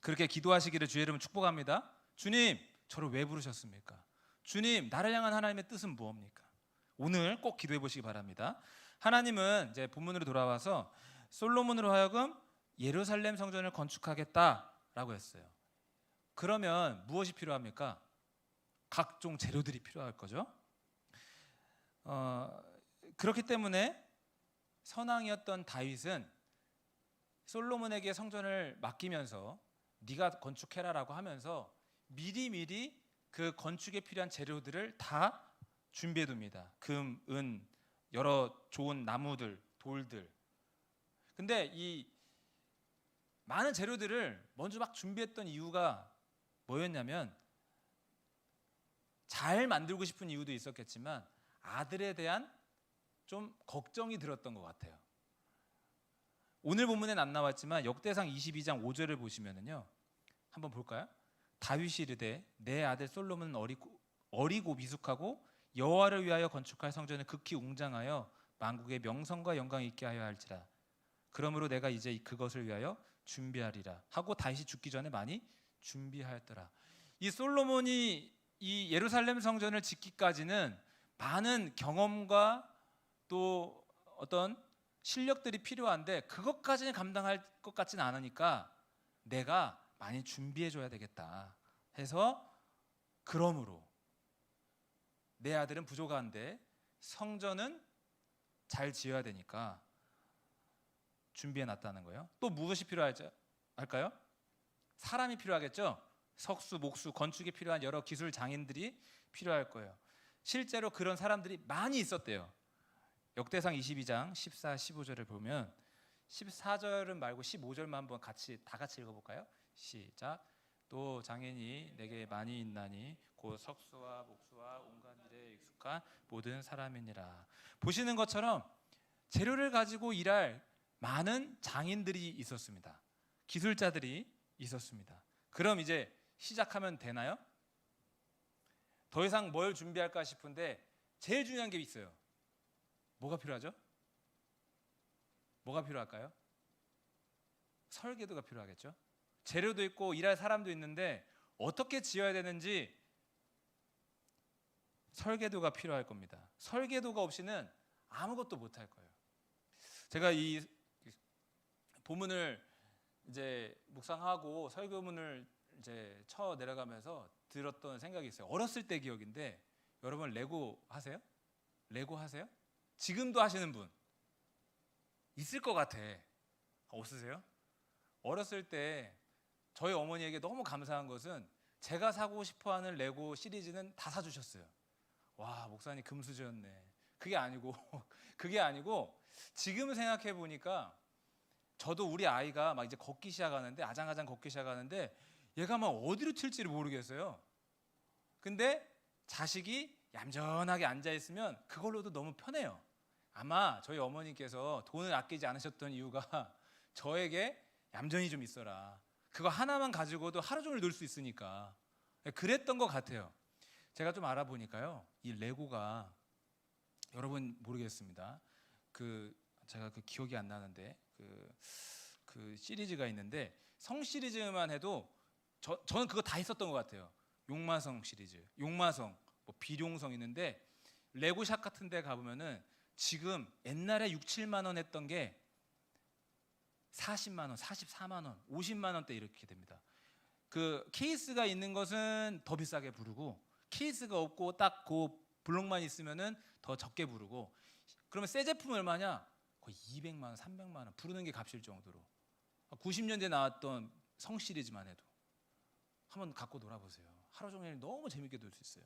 그렇게 기도하시기를 주의 이름으로 축복합니다. 주님, 저를 왜 부르셨습니까? 주님, 나를 향한 하나님의 뜻은 무엇입니까? 오늘 꼭 기도해 보시기 바랍니다. 하나님은 이제 본문으로 돌아와서 솔로몬으로 하여금 예루살렘 성전을 건축하겠다라고 했어요. 그러면 무엇이 필요합니까? 각종 재료들이 필요할 거죠. 그렇기 때문에 선왕이었던 다윗은 솔로몬에게 성전을 맡기면서 네가 건축해라라고 하면서 미리미리 그 건축에 필요한 재료들을 다 준비해 둡니다. 금, 은, 여러 좋은 나무들, 돌들. 근데 이 많은 재료들을 먼저 막 준비했던 이유가 뭐였냐면 잘 만들고 싶은 이유도 있었겠지만 아들에 대한 좀 걱정이 들었던 것 같아요. 오늘 본문엔 안 나왔지만 역대상 22장 5절을 보시면은요. 한번 볼까요? 다윗이 이르되 내 아들 솔로몬은 어리고 미숙하고 여호와를 위하여 건축할 성전을 극히 웅장하여 만국의 명성과 영광이 있게 하여 할지라. 그러므로 내가 이제 그것을 위하여 준비하리라 하고 다윗이 죽기 전에 많이 준비하였더라. 이 솔로몬이 이 예루살렘 성전을 짓기까지는 많은 경험과 또 어떤 실력들이 필요한데 그것까지는 감당할 것 같지는 않으니까 내가 많이 준비해 줘야 되겠다 해서, 그러므로 내 아들은 부족한데 성전은 잘 지어야 되니까 준비해 놨다는 거예요. 또 무엇이 필요할까요? 사람이 필요하겠죠. 석수, 목수, 건축에 필요한 여러 기술 장인들이 필요할 거예요. 실제로 그런 사람들이 많이 있었대요. 역대상 22장 14, 15절을 보면 14절은 말고 15절만 한번 다 같이 읽어볼까요? 시작. 또 장인이 내게 많이 있나니 곧 석수와 목수와 온갖 일에 익숙한 모든 사람이니라. 보시는 것처럼 재료를 가지고 일할 많은 장인들이 있었습니다. 기술자들이 있었습니다. 그럼 이제 시작하면 되나요? 더 이상 뭘 준비할까 싶은데 제일 중요한 게 있어요. 뭐가 필요하죠? 뭐가 필요할까요? 설계도가 필요하겠죠. 재료도 있고 일할 사람도 있는데 어떻게 지어야 되는지 설계도가 필요할 겁니다. 설계도가 없이는 아무것도 못할 거예요. 제가 이 본문을 이제 묵상하고 설교문을 이제 쳐 내려가면서 들었던 생각이 있어요. 어렸을 때 기억인데, 여러분 레고 하세요? 레고 하세요? 지금도 하시는 분 있을 것 같아. 없으세요? 어렸을 때 저희 어머니에게 너무 감사한 것은 제가 사고 싶어하는 레고 시리즈는 다 사주셨어요. 와, 목사님 금수저였네. 그게 아니고 지금 생각해 보니까 저도 우리 아이가 막 이제 걷기 시작하는데, 아장아장 걷기 시작하는데 얘가 막 어디로 튈지를 모르겠어요. 근데 자식이 얌전하게 앉아 있으면 그걸로도 너무 편해요. 아마 저희 어머니께서 돈을 아끼지 않으셨던 이유가 저에게 얌전히 좀 있어라, 그거 하나만 가지고도 하루 종일 놀 수 있으니까 그랬던 것 같아요. 제가 좀 알아보니까요, 이 레고가, 여러분 모르겠습니다. 제가 기억이 안 나는데 그 시리즈가 있는데, 성 시리즈만 해도 저는 그거 다 했었던 것 같아요. 용마성 시리즈, 용마성, 뭐 비룡성 있는데 레고샵 같은 데 가보면은 지금 옛날에 6, 7만 원 했던 게 40만 원, 44만 원, 50만 원대 이렇게 됩니다. 그 케이스가 있는 것은 더 비싸게 부르고 케이스가 없고 딱 그 블록만 있으면은 더 적게 부르고 그러면 새 제품 얼마냐? 거의 200만 원, 300만 원 부르는 게 값일 정도로 90년대 나왔던 성 시리즈만 해도 한번 갖고 놀아보세요. 하루 종일 너무 재밌게 놀 수 있어요.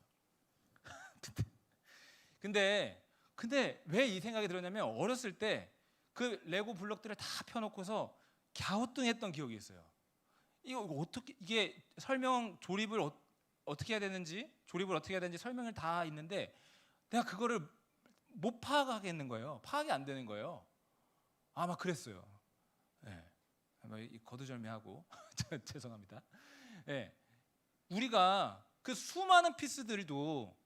근데 왜 이 생각이 들었냐면 어렸을 때 그 레고 블록들을 다 펴놓고서 갸우뚱했던 기억이 있어요. 이거 어떻게 이게 설명 조립을 어떻게 해야 되는지 설명을 다 있는데 내가 그거를 못 파악하겠는 거예요. 파악이 안 되는 거예요. 막 그랬어요. 네. 거두절미하고 죄송합니다. 네. 우리가 그 수많은 피스들도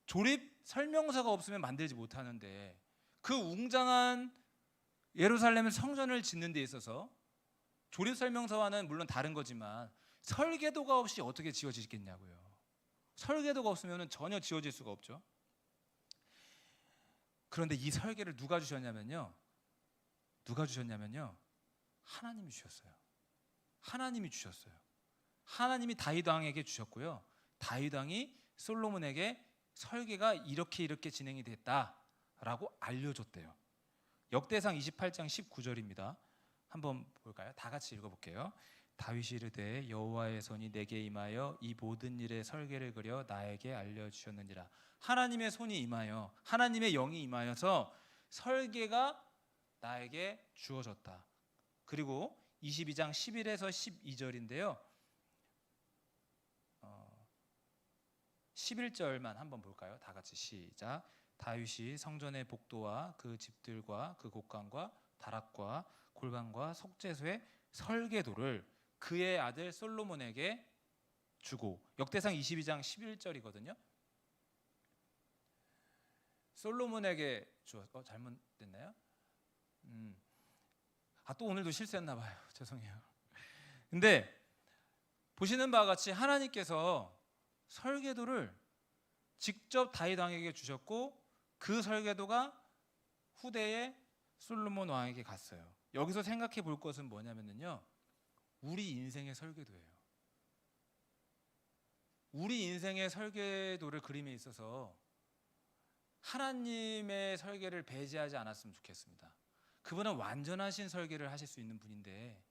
조립 설명서가 없으면 만들지 못하는데 그 웅장한 예루살렘 성전을 짓는 데 있어서 조립 설명서와는 물론 다른 거지만 설계도가 없이 어떻게 지어지겠냐고요. 설계도가 없으면 전혀 지어질 수가 없죠. 그런데 이 설계를 누가 주셨냐면요. 하나님이 주셨어요. 하나님이 다윗 왕에게 주셨고요. 다윗 왕이 솔로몬에게 설계가 이렇게 진행이 됐다라고 알려줬대요. 역대상 28장 19절입니다. 한번 볼까요? 다 같이 읽어볼게요. 다윗이 이르되 여호와의 손이 내게 임하여 이 모든 일의 설계를 그려 나에게 알려주셨느니라. 하나님의 손이 임하여 하나님의 영이 임하여서 설계가 나에게 주어졌다. 그리고 22장 11에서 12절인데요. 11절만 한번 볼까요? 다 같이 시작. 다윗이 성전의 복도와 그 집들과 그 곳간과 다락과 골방과 속죄소의 설계도를 그의 아들 솔로몬에게 주고 역대상 22장 11절이거든요. 솔로몬에게 주어 잘못됐나요? 또 오늘도 실수했나 봐요. 죄송해요. 근데 보시는 바와 같이 하나님께서 설계도를 직접 다윗 왕에게 주셨고 그 설계도가 후대에 솔로몬 왕에게 갔어요. 여기서 생각해 볼 것은 뭐냐면요. 우리 인생의 설계도예요. 우리 인생의 설계도를 그림에 있어서 하나님의 설계를 배제하지 않았으면 좋겠습니다. 그분은 완전하신 설계를 하실 수 있는 분인데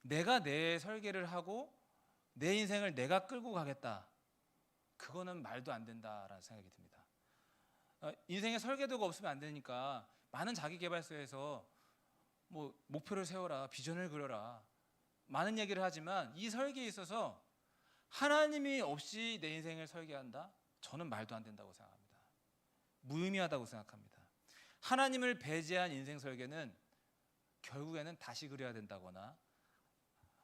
내가 내 설계를 하고 내 인생을 내가 끌고 가겠다. 그거는 말도 안 된다라는 생각이 듭니다. 인생에 설계도가 없으면 안 되니까 많은 자기계발서에서 뭐 목표를 세워라, 비전을 그려라 많은 얘기를 하지만 이 설계에 있어서 하나님이 없이 내 인생을 설계한다? 저는 말도 안 된다고 생각합니다. 무의미하다고 생각합니다. 하나님을 배제한 인생 설계는 결국에는 다시 그려야 된다거나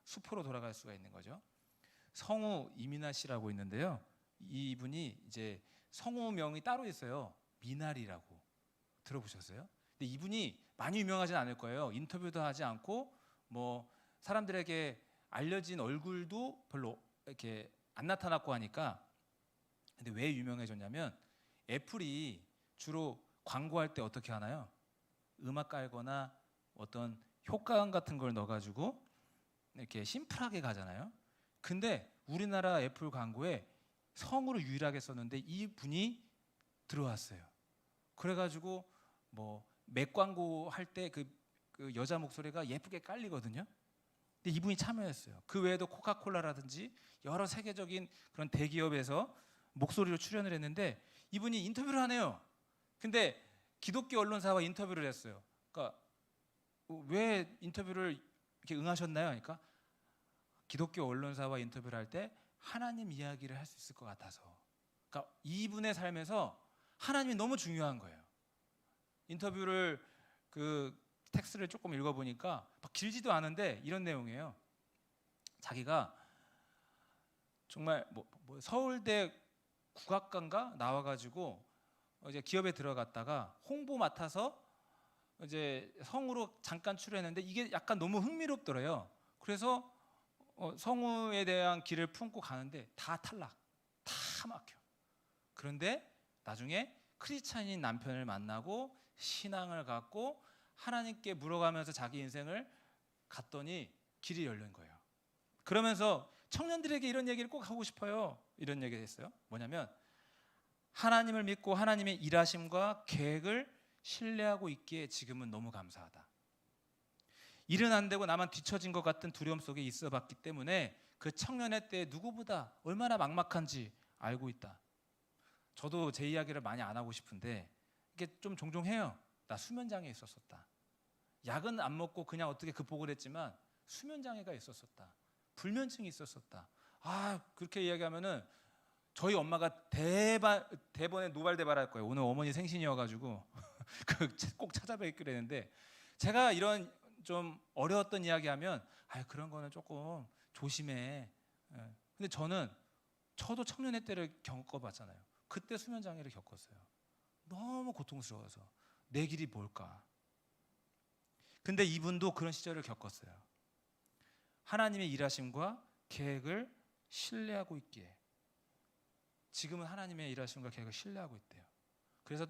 수포로 돌아갈 수가 있는 거죠. 성우 이민아 씨라고 있는데요. 이분이 이제 성우명이 따로 있어요. 미나리라고 들어보셨어요? 근데 이분이 많이 유명하진 않을 거예요. 인터뷰도 하지 않고 뭐 사람들에게 알려진 얼굴도 별로 이렇게 안 나타났고 하니까. 근데 왜 유명해졌냐면 애플이 주로 광고할 때 어떻게 하나요? 음악 깔거나 어떤 효과음 같은 걸 넣어가지고 이렇게 심플하게 가잖아요. 근데 우리나라 애플 광고에 성으로 유일하게 썼는데 이분이 들어왔어요. 그래가지고 뭐 맥 광고 할 때 그 여자 목소리가 예쁘게 깔리거든요. 근데 이분이 참여했어요. 그 외에도 코카콜라라든지 여러 세계적인 그런 대기업에서 목소리로 출연을 했는데 이분이 인터뷰를 하네요. 근데 기독교 언론사와 인터뷰를 했어요. 그러니까 왜 인터뷰를 이렇게 응하셨나요? 그러니까 기독교 언론사와 인터뷰를 할 때 하나님 이야기를 할 수 있을 것 같아서. 그러니까 이분의 삶에서 하나님이 너무 중요한 거예요. 인터뷰를 그 텍스트를 조금 읽어보니까 막 길지도 않은데 이런 내용이에요. 자기가 정말 뭐 서울대 국악관가 나와가지고 이제 기업에 들어갔다가 홍보 맡아서 이제 성우로 잠깐 출연했는데 이게 약간 너무 흥미롭더래요. 그래서 성우에 대한 길을 품고 가는데 다 탈락, 다 막혀. 그런데 나중에 크리스찬인 남편을 만나고 신앙을 갖고 하나님께 물어가면서 자기 인생을 갔더니 길이 열린 거예요. 그러면서 청년들에게 이런 얘기를 꼭 하고 싶어요. 이런 얘기를 했어요. 뭐냐면 하나님을 믿고 하나님의 일하심과 계획을 신뢰하고 있기에 지금은 너무 감사하다. 일은 안 되고 나만 뒤처진 것 같은 두려움 속에 있어 봤기 때문에 그 청년의 때 누구보다 얼마나 막막한지 알고 있다. 저도 제 이야기를 많이 안 하고 싶은데 이게 좀 종종 해요. 나 수면장애 있었었다. 약은 안 먹고 그냥 어떻게 극복을 했지만 수면장애가 있었었다. 불면증이 있었었다. 그렇게 이야기하면은 저희 엄마가 대번에 노발대발할 거예요. 오늘 어머니 생신이어가지고 꼭 찾아뵙기로 했는데 제가 이런 좀 어려웠던 이야기하면 그런 거는 조금 조심해. 근데 저도 청년의 때를 겪어봤잖아요. 그때 수면장애를 겪었어요. 너무 고통스러워서 내 길이 뭘까. 근데 이분도 그런 시절을 겪었어요. 하나님의 일하심과 계획을 신뢰하고 있기에 지금은 하나님의 일하심과 계획을 신뢰하고 있대요. 그래서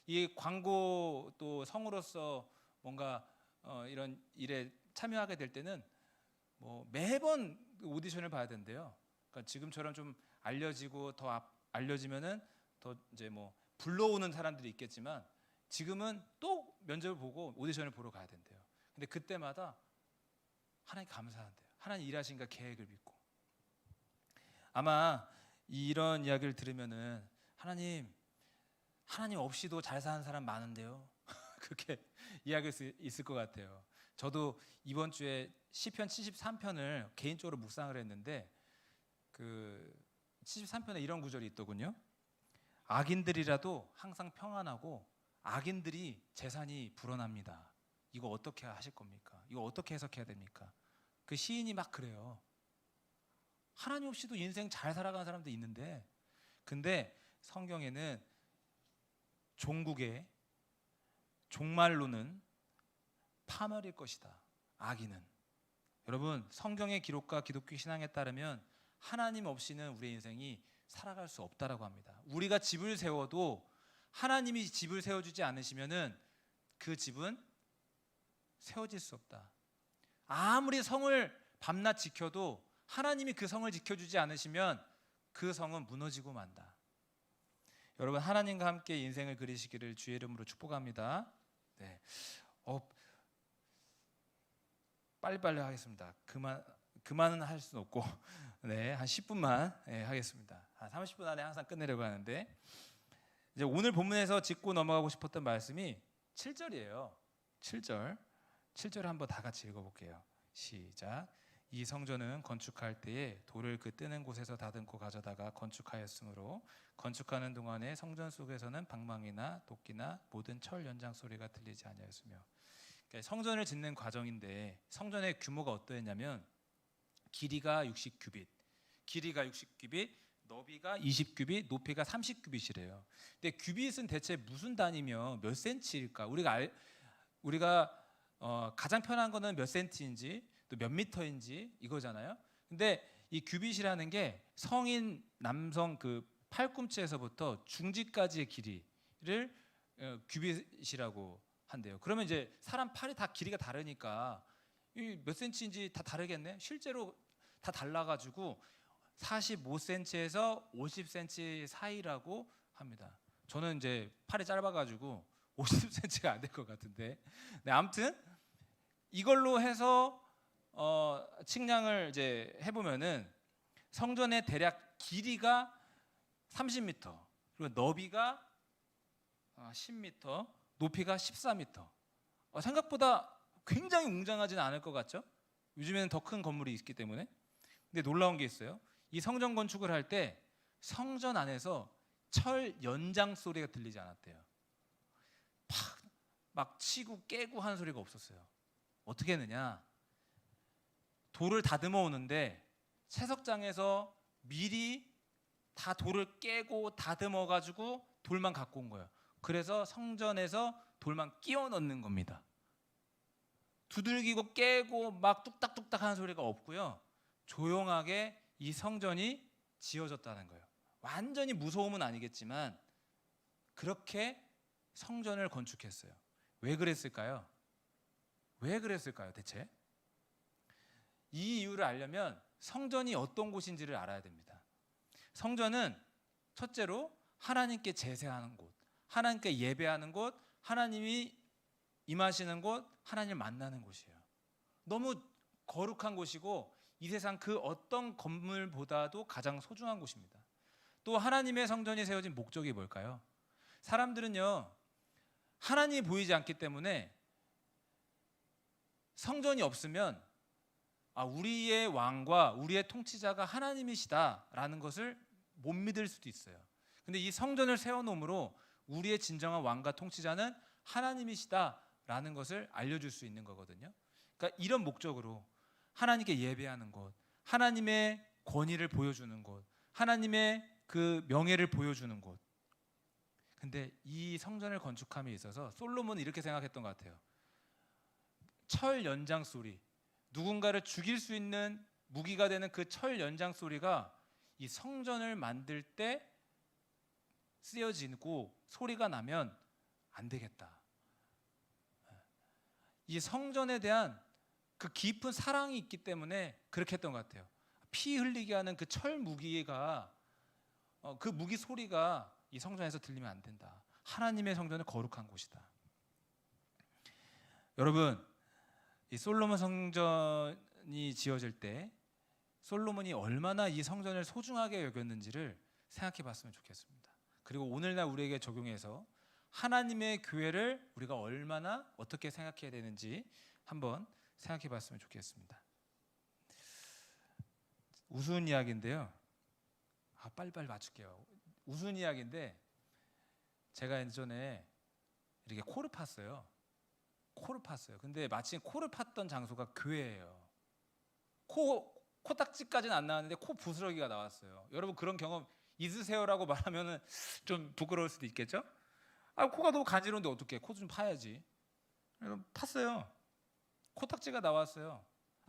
이 광고 또 성우로서 뭔가 이런 일에 참여하게 될 때는 뭐 매번 오디션을 봐야 된대요. 그러니까 지금처럼 좀 알려지고 더 알려지면은 더 이제 뭐 불러오는 사람들이 있겠지만 지금은 또 면접을 보고 오디션을 보러 가야 된대요. 근데 그때마다 하나님 감사한대요. 하나님 일하신가 계획을 믿고. 아마 이런 이야기를 들으면은 하나님 없이도 잘 사는 사람 많은데요. 그렇게 이야기할 수 있을 것 같아요. 저도 이번 주에 시편 73편을 개인적으로 묵상을 했는데 그 73편에 이런 구절이 있더군요. 악인들이라도 항상 평안하고 악인들이 재산이 불어납니다. 이거 어떻게 하실 겁니까? 이거 어떻게 해석해야 됩니까? 그 시인이 막 그래요. 하나님 없이도 인생 잘 살아가는 사람도 있는데 근데 성경에는 종국에 종말로는 파멸일 것이다. 악인은. 여러분 성경의 기록과 기독교 신앙에 따르면 하나님 없이는 우리의 인생이 살아갈 수 없다라고 합니다. 우리가 집을 세워도 하나님이 집을 세워주지 않으시면은 그 집은 세워질 수 없다. 아무리 성을 밤낮 지켜도 하나님이 그 성을 지켜주지 않으시면 그 성은 무너지고 만다. 여러분 하나님과 함께 인생을 그리시기를 주의 이름으로 축복합니다. 네, 빨리빨리 하겠습니다. 그만은 할 수는 없고 네, 한 10분만 하겠습니다. 한 30분 안에 항상 끝내려고 하는데 이제 오늘 본문에서 짚고 넘어가고 싶었던 말씀이 7절이에요. 7절 한번 다 같이 읽어볼게요. 시작. 이 성전은 건축할 때에 돌을 그 뜨는 곳에서 다듬고 가져다가 건축하였으므로 건축하는 동안에 성전 속에서는 방망이나 도끼나 모든 철 연장 소리가 들리지 아니하였으며. 그러니까 성전을 짓는 과정인데 성전의 규모가 어떠했냐면 길이가 60규빗, 너비가 20규빗, 높이가 30규빗이래요. 근데 규빗은 대체 무슨 단위며 몇 센치일까? 우리가 가장 편한 거는 몇 센치인지 또 몇 미터인지 이거잖아요. 근데 이 규빗이라는 게 성인 남성 그 팔꿈치에서부터 중지까지의 길이를 규빗이라고 한대요. 그러면 이제 사람 팔이 다 길이가 다르니까 몇 센치인지 다 다르겠네. 실제로 다 달라가지고 45cm에서 50cm 사이라고 합니다. 저는 이제 팔이 짧아가지고 50cm가 안 될 것 같은데. 네, 아무튼 이걸로 해서 측량을 이제 해보면은 성전의 대략 길이가 30m, 그리고 너비가 10m, 높이가 14m. 생각보다 굉장히 웅장하지는 않을 것 같죠? 요즘에는 더 큰 건물이 있기 때문에. 근데 놀라운 게 있어요. 이 성전 건축을 할 때 성전 안에서 철 연장 소리가 들리지 않았대요. 막 치고 깨고 하는 소리가 없었어요. 어떻게 했느냐? 돌을 다듬어 오는데 채석장에서 미리 다 돌을 깨고 다듬어 가지고 돌만 갖고 온 거예요. 그래서 성전에서 돌만 끼워 넣는 겁니다. 두들기고 깨고 막 뚝딱뚝딱 하는 소리가 없고요. 조용하게 이 성전이 지어졌다는 거예요. 완전히 무서움은 아니겠지만 그렇게 성전을 건축했어요. 왜 그랬을까요? 왜 그랬을까요, 대체? 이 이유를 알려면 성전이 어떤 곳인지를 알아야 됩니다. 성전은 첫째로 하나님께 제사하는 곳, 하나님께 예배하는 곳, 하나님이 임하시는 곳, 하나님을 만나는 곳이에요. 너무 거룩한 곳이고 이 세상 그 어떤 건물보다도 가장 소중한 곳입니다. 또 하나님의 성전이 세워진 목적이 뭘까요? 사람들은요, 하나님이 보이지 않기 때문에 성전이 없으면 우리의 왕과 우리의 통치자가 하나님이시다라는 것을 못 믿을 수도 있어요. 근데 이 성전을 세워놓음으로 우리의 진정한 왕과 통치자는 하나님이시다라는 것을 알려줄 수 있는 거거든요. 그러니까 이런 목적으로 하나님께 예배하는 곳, 하나님의 권위를 보여주는 곳, 하나님의 그 명예를 보여주는 곳. 근데 이 성전을 건축함에 있어서 솔로몬은 이렇게 생각했던 것 같아요. 철 연장 소리, 누군가를 죽일 수 있는 무기가 되는 그 철 연장 소리가 이 성전을 만들 때 쓰여지고 소리가 나면 안 되겠다. 이 성전에 대한 그 깊은 사랑이 있기 때문에 그렇게 했던 것 같아요. 피 흘리게 하는 그 철 무기가 그 무기 소리가 이 성전에서 들리면 안 된다. 하나님의 성전은 거룩한 곳이다. 여러분, 이 솔로몬 성전이 지어질 때 솔로몬이 얼마나 이 성전을 소중하게 여겼는지를 생각해 봤으면 좋겠습니다. 그리고 오늘날 우리에게 적용해서 하나님의 교회를 우리가 얼마나 어떻게 생각해야 되는지 한번 생각해 봤으면 좋겠습니다. 우스운 이야기인데요. 빨리빨리 맞출게요. 우스운 이야기인데 제가 예전에 이렇게 코를 팠어요. 근데 마침 코를 팠던 장소가 교회예요. 코딱지까지는 안 나왔는데 코 부스러기가 나왔어요. 여러분 그런 경험 있으세요라고 말하면은 좀 부끄러울 수도 있겠죠? 코가 너무 간지러운데 어떡해? 코 좀 파야지. 여러분 팠어요. 코딱지가 나왔어요.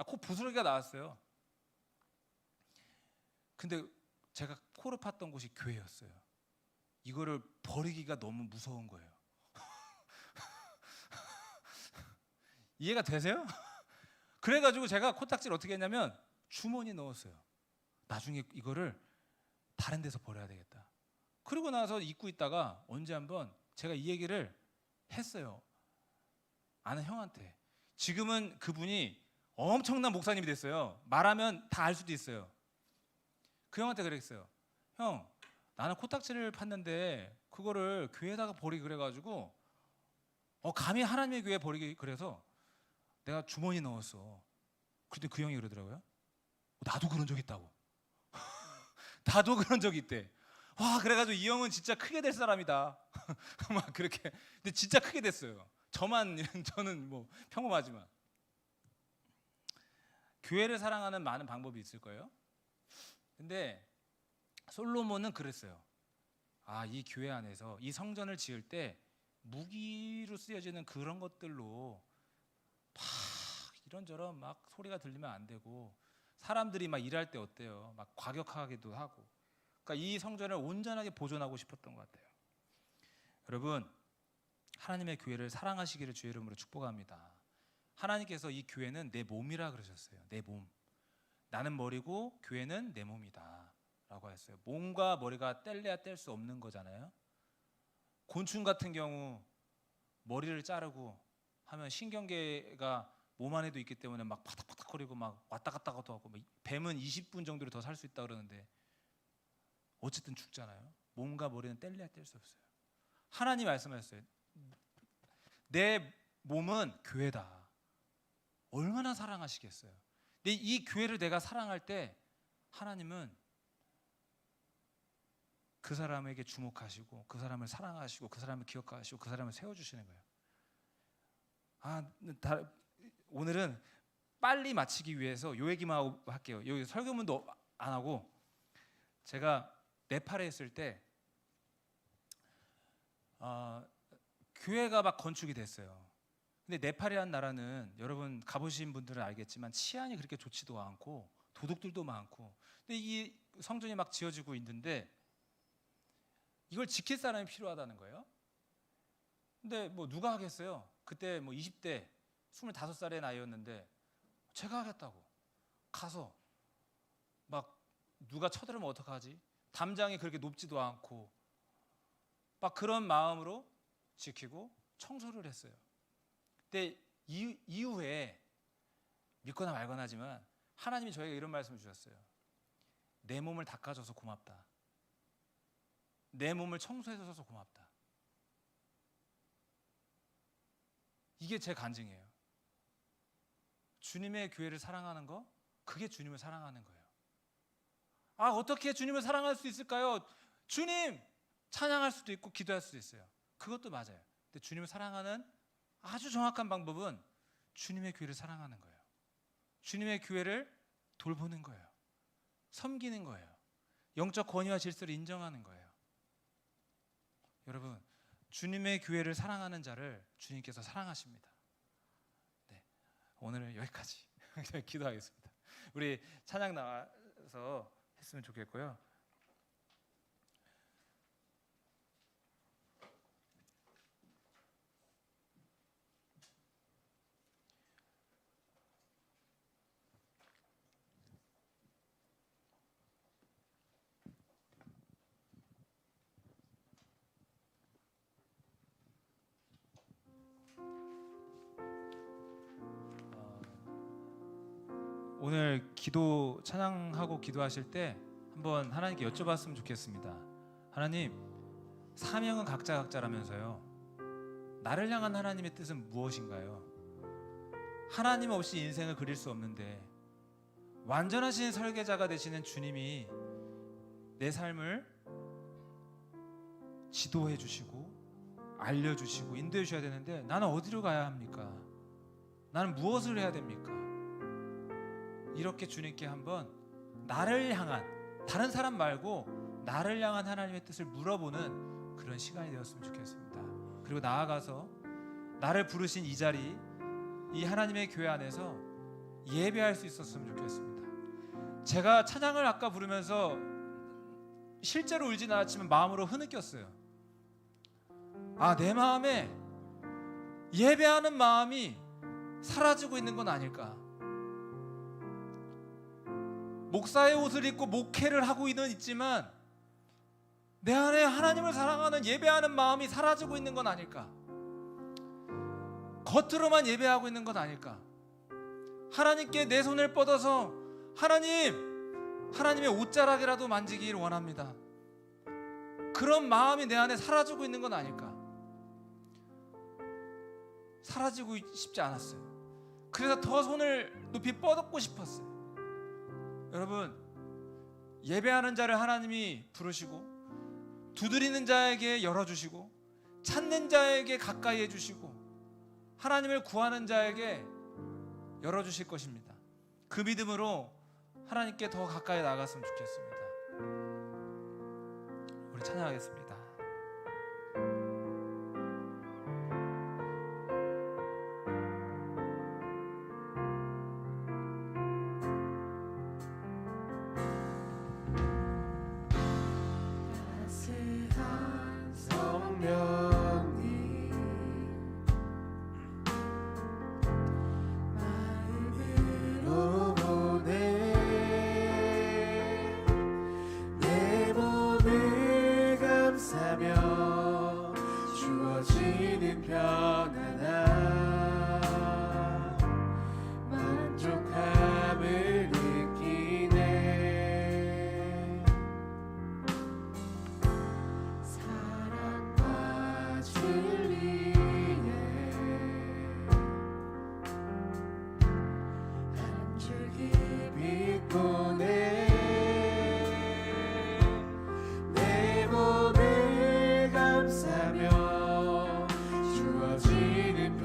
코 부스러기가 나왔어요. 근데 제가 코를 팠던 곳이 교회였어요. 이거를 버리기가 너무 무서운 거예요. 이해가 되세요? 그래가지고 제가 코딱지를 어떻게 했냐면 주머니에 넣었어요. 나중에 이거를 다른 데서 버려야 되겠다. 그러고 나서 잊고 있다가 언제 한번 제가 이 얘기를 했어요. 아는 형한테. 지금은 그분이 엄청난 목사님이 됐어요. 말하면 다 알 수도 있어요. 그 형한테 그랬어요. 형, 나는 코딱지를 팠는데 그거를 교회에다가 버리기 그래가지고 감히 하나님의 교회에 버리기 그래서 내가 주머니에 넣었어. 근데 그 형이 그러더라고요. 나도 그런 적 있다고. 나도 그런 적 있대. 그래가지고 이 형은 진짜 크게 될 사람이다. 막 그렇게. 근데 진짜 크게 됐어요. 저는 뭐 평범하지만. 교회를 사랑하는 많은 방법이 있을 거예요. 근데 솔로몬은 그랬어요. 이 교회 안에서 이 성전을 지을 때 무기로 쓰여지는 그런 것들로 막 이런저런 막 소리가 들리면 안 되고 사람들이 막 일할 때 어때요? 막 과격하기도 하고. 그러니까 이 성전을 온전하게 보존하고 싶었던 것 같아요. 여러분, 하나님의 교회를 사랑하시기를 주의 이름으로 축복합니다. 하나님께서 이 교회는 내 몸이라 그러셨어요. 내 몸. 나는 머리고 교회는 내 몸이다 라고 했어요. 몸과 머리가 뗄래야 뗄 수 없는 거잖아요. 곤충 같은 경우 머리를 자르고 하면 신경계가 몸 안에도 있기 때문에 막 파닥파닥거리고 막 왔다 갔다 하고 뱀은 20분 정도로 더 살 수 있다 그러는데 어쨌든 죽잖아요. 몸과 머리는 뗄래야 뗄 수 없어요. 하나님 말씀하셨어요. 내 몸은 교회다. 얼마나 사랑하시겠어요. 근데 이 교회를 내가 사랑할 때 하나님은 그 사람에게 주목하시고 그 사람을 사랑하시고 그 사람을 기억하시고 그 사람을 세워주시는 거예요. 오늘은 빨리 마치기 위해서 요 얘기만 할게요. 여기 설교문도 안 하고 제가 네팔에 있을 때 교회가 막 건축이 됐어요. 근데 네팔이라는 나라는 여러분 가보신 분들은 알겠지만 치안이 그렇게 좋지도 않고 도둑들도 많고. 근데 이 성전이 막 지어지고 있는데 이걸 지킬 사람이 필요하다는 거예요. 근데 뭐 누가 하겠어요? 그때 뭐 20대 25살의 나이였는데 제가 하겠다고 가서 막 누가 쳐들으면 어떡하지? 담장이 그렇게 높지도 않고 막 그런 마음으로 지키고 청소를 했어요. 근데 이후에 믿거나 말거나 하지만 하나님이 저에게 이런 말씀을 주셨어요. 내 몸을 닦아줘서 고맙다. 내 몸을 청소해줘서 고맙다. 이게 제 간증이에요. 주님의 교회를 사랑하는 거, 그게 주님을 사랑하는 거예요. 아, 어떻게 주님을 사랑할 수 있을까요? 주님! 찬양할 수도 있고 기도할 수도 있어요. 그것도 맞아요. 근데 주님을 사랑하는 아주 정확한 방법은 주님의 교회를 사랑하는 거예요. 주님의 교회를 돌보는 거예요. 섬기는 거예요. 영적 권위와 질서를 인정하는 거예요. 여러분, 주님의 교회를 사랑하는 자를 주님께서 사랑하십니다. 네, 오늘은 여기까지 기도하겠습니다. 우리 찬양 나와서 했으면 좋겠고요. 오늘 기도 찬양하고 기도하실 때 한번 하나님께 여쭤봤으면 좋겠습니다. 하나님, 사명은 각자라면서요. 나를 향한 하나님의 뜻은 무엇인가요? 하나님 없이 인생을 그릴 수 없는데 완전하신 설계자가 되시는 주님이 내 삶을 지도해 주시고 알려주시고 인도해 주셔야 되는데 나는 어디로 가야 합니까? 나는 무엇을 해야 됩니까? 이렇게 주님께 한번 나를 향한, 다른 사람 말고 나를 향한 하나님의 뜻을 물어보는 그런 시간이 되었으면 좋겠습니다. 그리고 나아가서 나를 부르신 이 자리, 이 하나님의 교회 안에서 예배할 수 있었으면 좋겠습니다. 제가 찬양을 아까 부르면서 실제로 울진 않았지만 마음으로 흐느꼈어요. 아, 내 마음에 예배하는 마음이 사라지고 있는 건 아닐까? 목사의 옷을 입고 목회를 하고 있지만 내 안에 하나님을 사랑하는 예배하는 마음이 사라지고 있는 건 아닐까? 겉으로만 예배하고 있는 건 아닐까? 하나님께 내 손을 뻗어서 하나님의 옷자락이라도 만지기를 원합니다. 그런 마음이 내 안에 사라지고 있는 건 아닐까? 사라지고 싶지 않았어요. 그래서 더 손을 높이 뻗고 싶었어요. 여러분, 예배하는 자를 하나님이 부르시고 두드리는 자에게 열어주시고 찾는 자에게 가까이 해주시고 하나님을 구하는 자에게 열어주실 것입니다. 그 믿음으로 하나님께 더 가까이 나아갔으면 좋겠습니다. 우리 찬양하겠습니다. 주어지는 편안함 만족함을 느끼네. 사랑과 진리에 한 줄기 빛보네. 내 몸을 감싸며 주어지는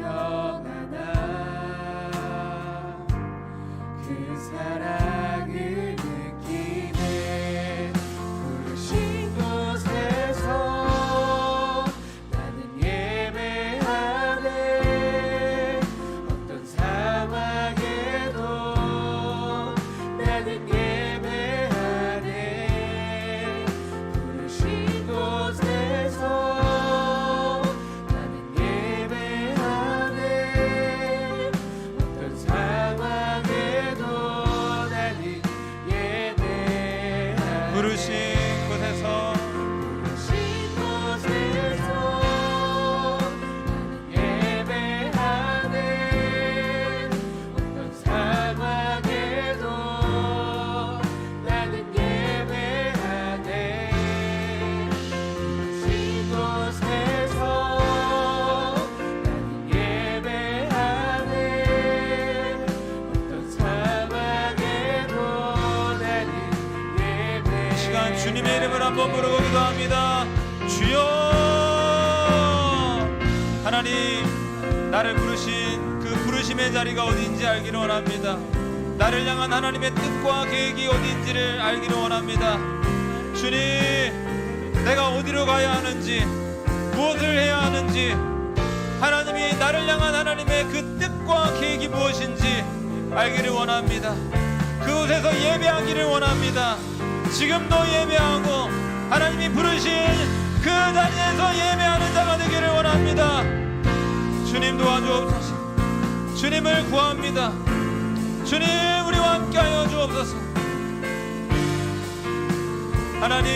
한번 부르고 기도합니다. 주여, 하나님, 나를 부르신 그 부르심의 자리가 어디인지 알기를 원합니다. 나를 향한 하나님의 뜻과 계획이 어디인지를 알기를 원합니다. 주님, 내가 어디로 가야 하는지, 무엇을 해야 하는지, 하나님이 나를 향한 하나님의 그 뜻과 계획이 무엇인지 알기를 원합니다. 그곳에서 예배하기를 원합니다. 지금도 예배하고 하나님이 부르신 그 자리에서 예배하는 자가 되기를 원합니다. 주님 도와주옵소서. 주님을 구합니다. 주님, 우리와 함께하여 주옵소서. 하나님,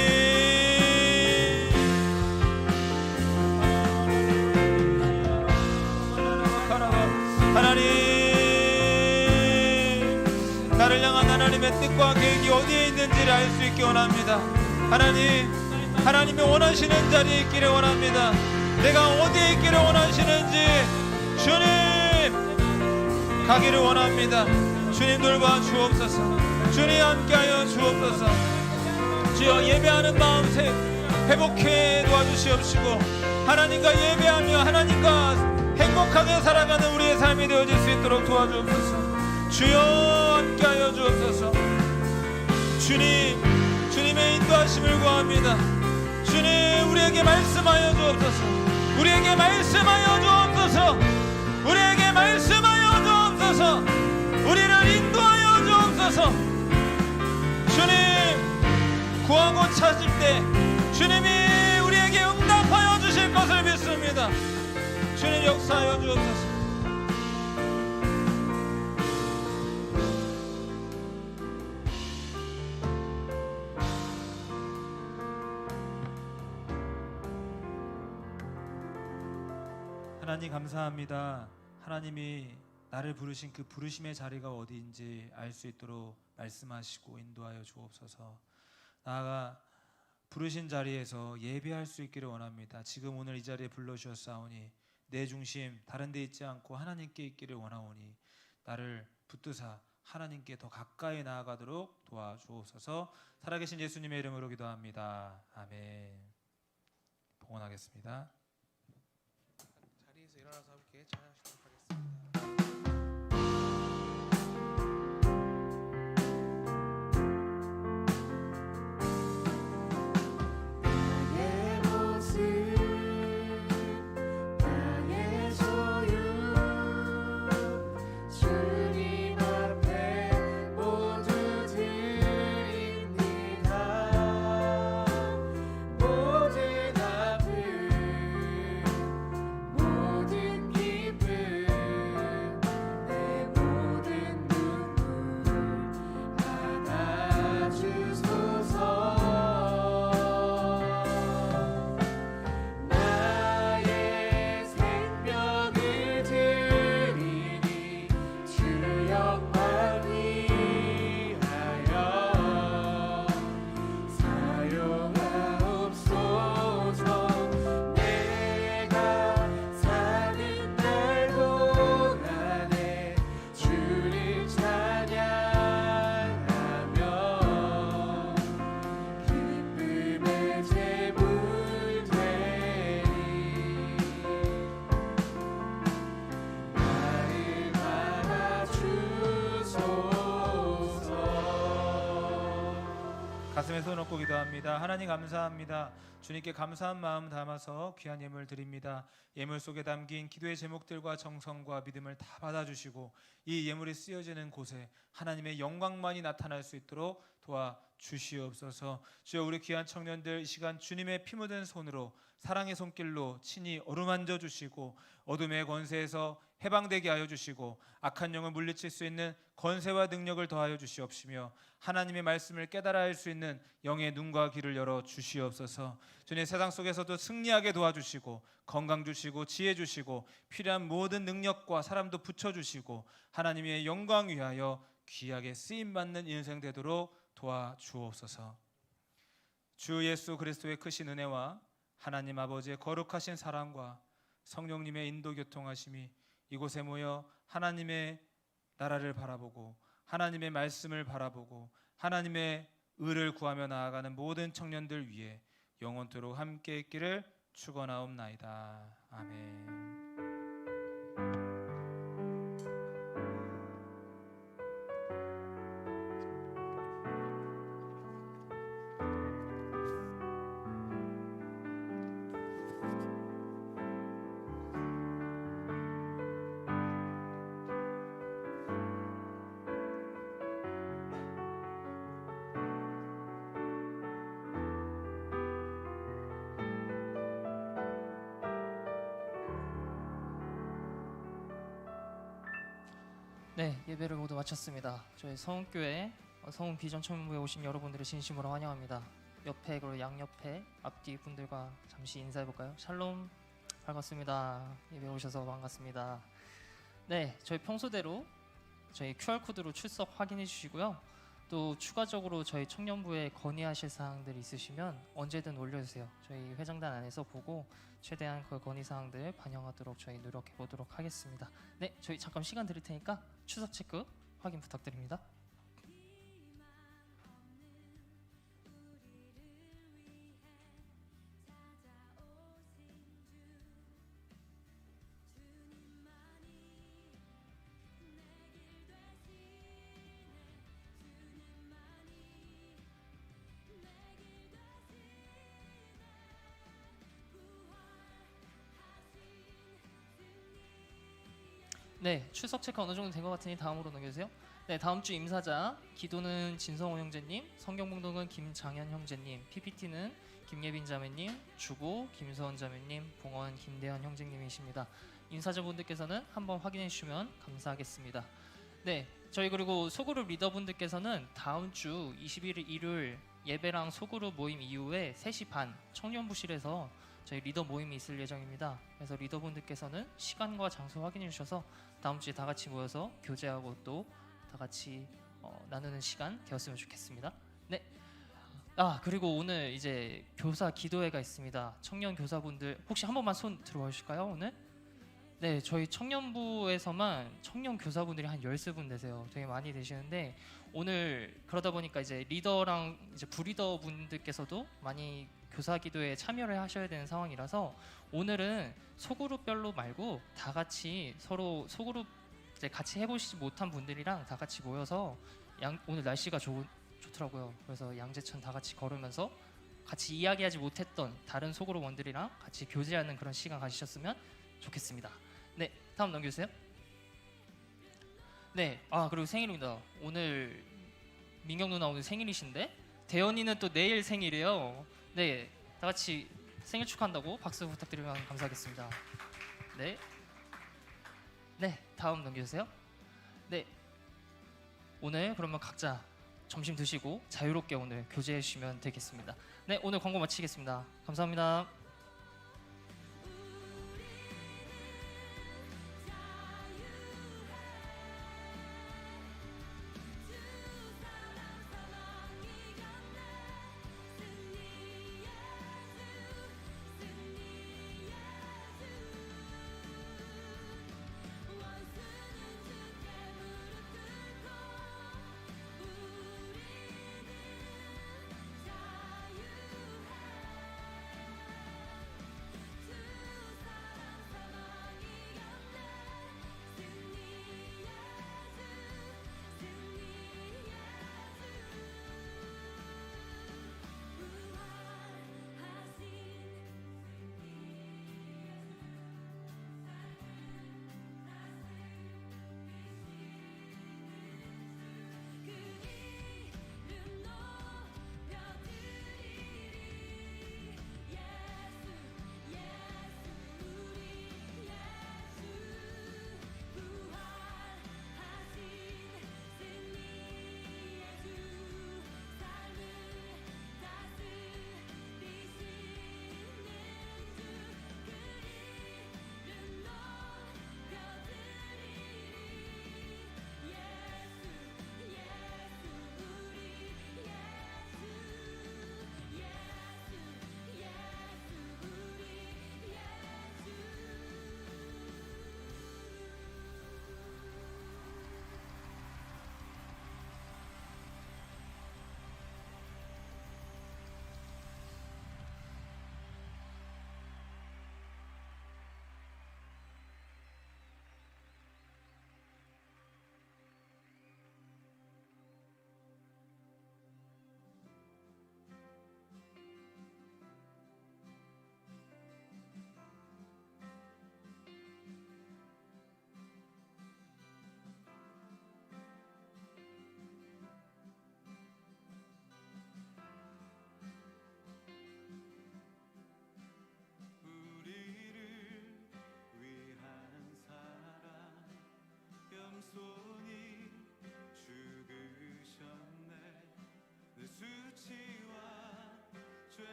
나를 향한 하나님의 뜻과 계획이 어디에 있는지를 알 수 있게 원합니다. 하나님, 하나님이 원하시는 자리에 있기를 원합니다. 내가 어디에 있기를 원하시는지 주님 가기를 원합니다. 주님 돌봐 주옵소서. 주님 함께하여 주옵소서. 주여, 예배하는 마음 회복해 도와주시옵시고 하나님과 예배하며 하나님과 행복하게 살아가는 우리의 삶이 되어질 수 있도록 도와주옵소서. 주여, 함께하여 주옵소서. 주님, 주님의 인도하심을 구합니다. 주님, 우리에게 말씀하여 주옵소서. 우리에게 말씀하여 주옵소서. 우리에게 말씀하여 주옵소서. 우리를 인도하여 주옵소서. 주님, 구하고 찾을 때 주님이 우리에게 응답하여 주실 것을 믿습니다. 주님, 역사하여 주옵소서. 하나님, 감사합니다. 하나님이 나를 부르신 그 부르심의 자리가 어디인지 알 수 있도록 말씀하시고 인도하여 주옵소서. 나아가 부르신 자리에서 예배할 수 있기를 원합니다. 지금 오늘 이 자리에 불러주셨사오니 내 중심 다른 데 있지 않고 하나님께 있기를 원하오니 나를 붙드사 하나님께 더 가까이 나아가도록 도와주옵소서. 살아계신 예수님의 이름으로 기도합니다. 아멘. 봉헌하겠습니다. 자리에서 일어나서 함께 찬양하시도록 하겠습니다. 가슴에 손 얹고 기도합니다. 하나님, 감사합니다. 주님께 감사한 마음 담아서 귀한 예물 드립니다. 예물 속에 담긴 기도의 제목들과 정성과 믿음을 다 받아주시고 이 예물이 쓰여지는 곳에 하나님의 영광만이 나타날 수 있도록 도와주시옵소서. 주여, 우리 귀한 청년들 이 시간 주님의 피 묻은 손으로 사랑의 손길로 친히 어루만져 주시고 어둠의 권세에서 해방되게 하여 주시고 악한 영을 물리칠 수 있는 권세와 능력을 더하여 주시옵시며 하나님의 말씀을 깨달아 할 수 있는 영의 눈과 귀를 열어 주시옵소서. 주님, 세상 속에서도 승리하게 도와주시고 건강 주시고 지혜 주시고 필요한 모든 능력과 사람도 붙여주시고 하나님의 영광 위하여 귀하게 쓰임받는 인생 되도록 도와주옵소서. 주 예수 그리스도의 크신 은혜와 하나님 아버지의 거룩하신 사랑과 성령님의 인도 교통하심이 이곳에 모여 하나님의 나라를 바라보고 하나님의 말씀을 바라보고 하나님의 의를 구하며 나아가는 모든 청년들 위해 영원토록 함께 있기를 축원하옵나이다. 아멘. 네, 예배를 모두 마쳤습니다. 저희 서운교회 서운 비전 청년부에 오신 여러분들을 진심으로 환영합니다. 옆에 그리고 양옆에 앞뒤 분들과 잠시 인사해 볼까요? 샬롬, 반갑습니다. 예배 오셔서 반갑습니다. 네, 저희 평소대로 저희 QR 코드로 출석 확인해 주시고요. 또 추가적으로 저희 청년부에 건의하실 사항들 있으시면 언제든 올려주세요. 저희 회장단 안에서 보고 최대한 그 건의 사항들 반영하도록 저희 노력해 보도록 하겠습니다. 네, 저희 잠깐 시간 드릴 테니까 추석 체크 확인 부탁드립니다. 네, 출석 체크 어느 정도 된 것 같으니 다음으로 넘겨주세요. 네, 다음 주 임사자 기도는 진성호 형제님, 성경봉독은 김장현 형제님, PPT는 김예빈 자매님, 주고 김서원 자매님, 봉헌 김대현 형제님이십니다. 임사자분들께서는 한번 확인해 주시면 감사하겠습니다. 네, 저희 그리고 소그룹 리더분들께서는 다음 주 21일 일요일 예배랑 소그룹 모임 이후에 3시 반 청년부실에서 저희 리더 모임이 있을 예정입니다. 그래서 리더분들께서는 시간과 장소 확인해 주셔서 다음 주에 다 같이 모여서 교제하고 또 다 같이 나누는 시간 되었으면 좋겠습니다. 네. 그리고 오늘 이제 교사 기도회가 있습니다. 청년 교사분들 혹시 한 번만 손 들어와 주실까요? 오늘? 네, 저희 청년부에서만 청년 교사분들이 한 13분 되세요. 되게 많이 되시는데 오늘 그러다 보니까 이제 리더랑 이제 부리더 분들께서도 많이 교사 기도에 참여를 하셔야 되는 상황이라서 오늘은 소그룹별로 말고 다 같이 서로 소그룹 이제 같이 해보시지 못한 분들이랑 다 같이 모여서 오늘 날씨가 좋더라고요. 그래서 양재천 다 같이 걸으면서 같이 이야기하지 못했던 다른 소그룹 원들이랑 같이 교제하는 그런 시간 가지셨으면 좋겠습니다. 네, 다음 넘겨주세요. 네, 그리고 생일입니다. 오늘 민경 누나 오늘 생일이신데 대현이는 또 내일 생일이에요. 네, 다 같이 생일 축하한다고 박수 부탁드리면 감사하겠습니다. 네, 다음 넘겨주세요. 네, 오늘 그러면 각자 점심 드시고 자유롭게 오늘 교제해 주시면 되겠습니다. 네, 오늘 광고 마치겠습니다. 감사합니다.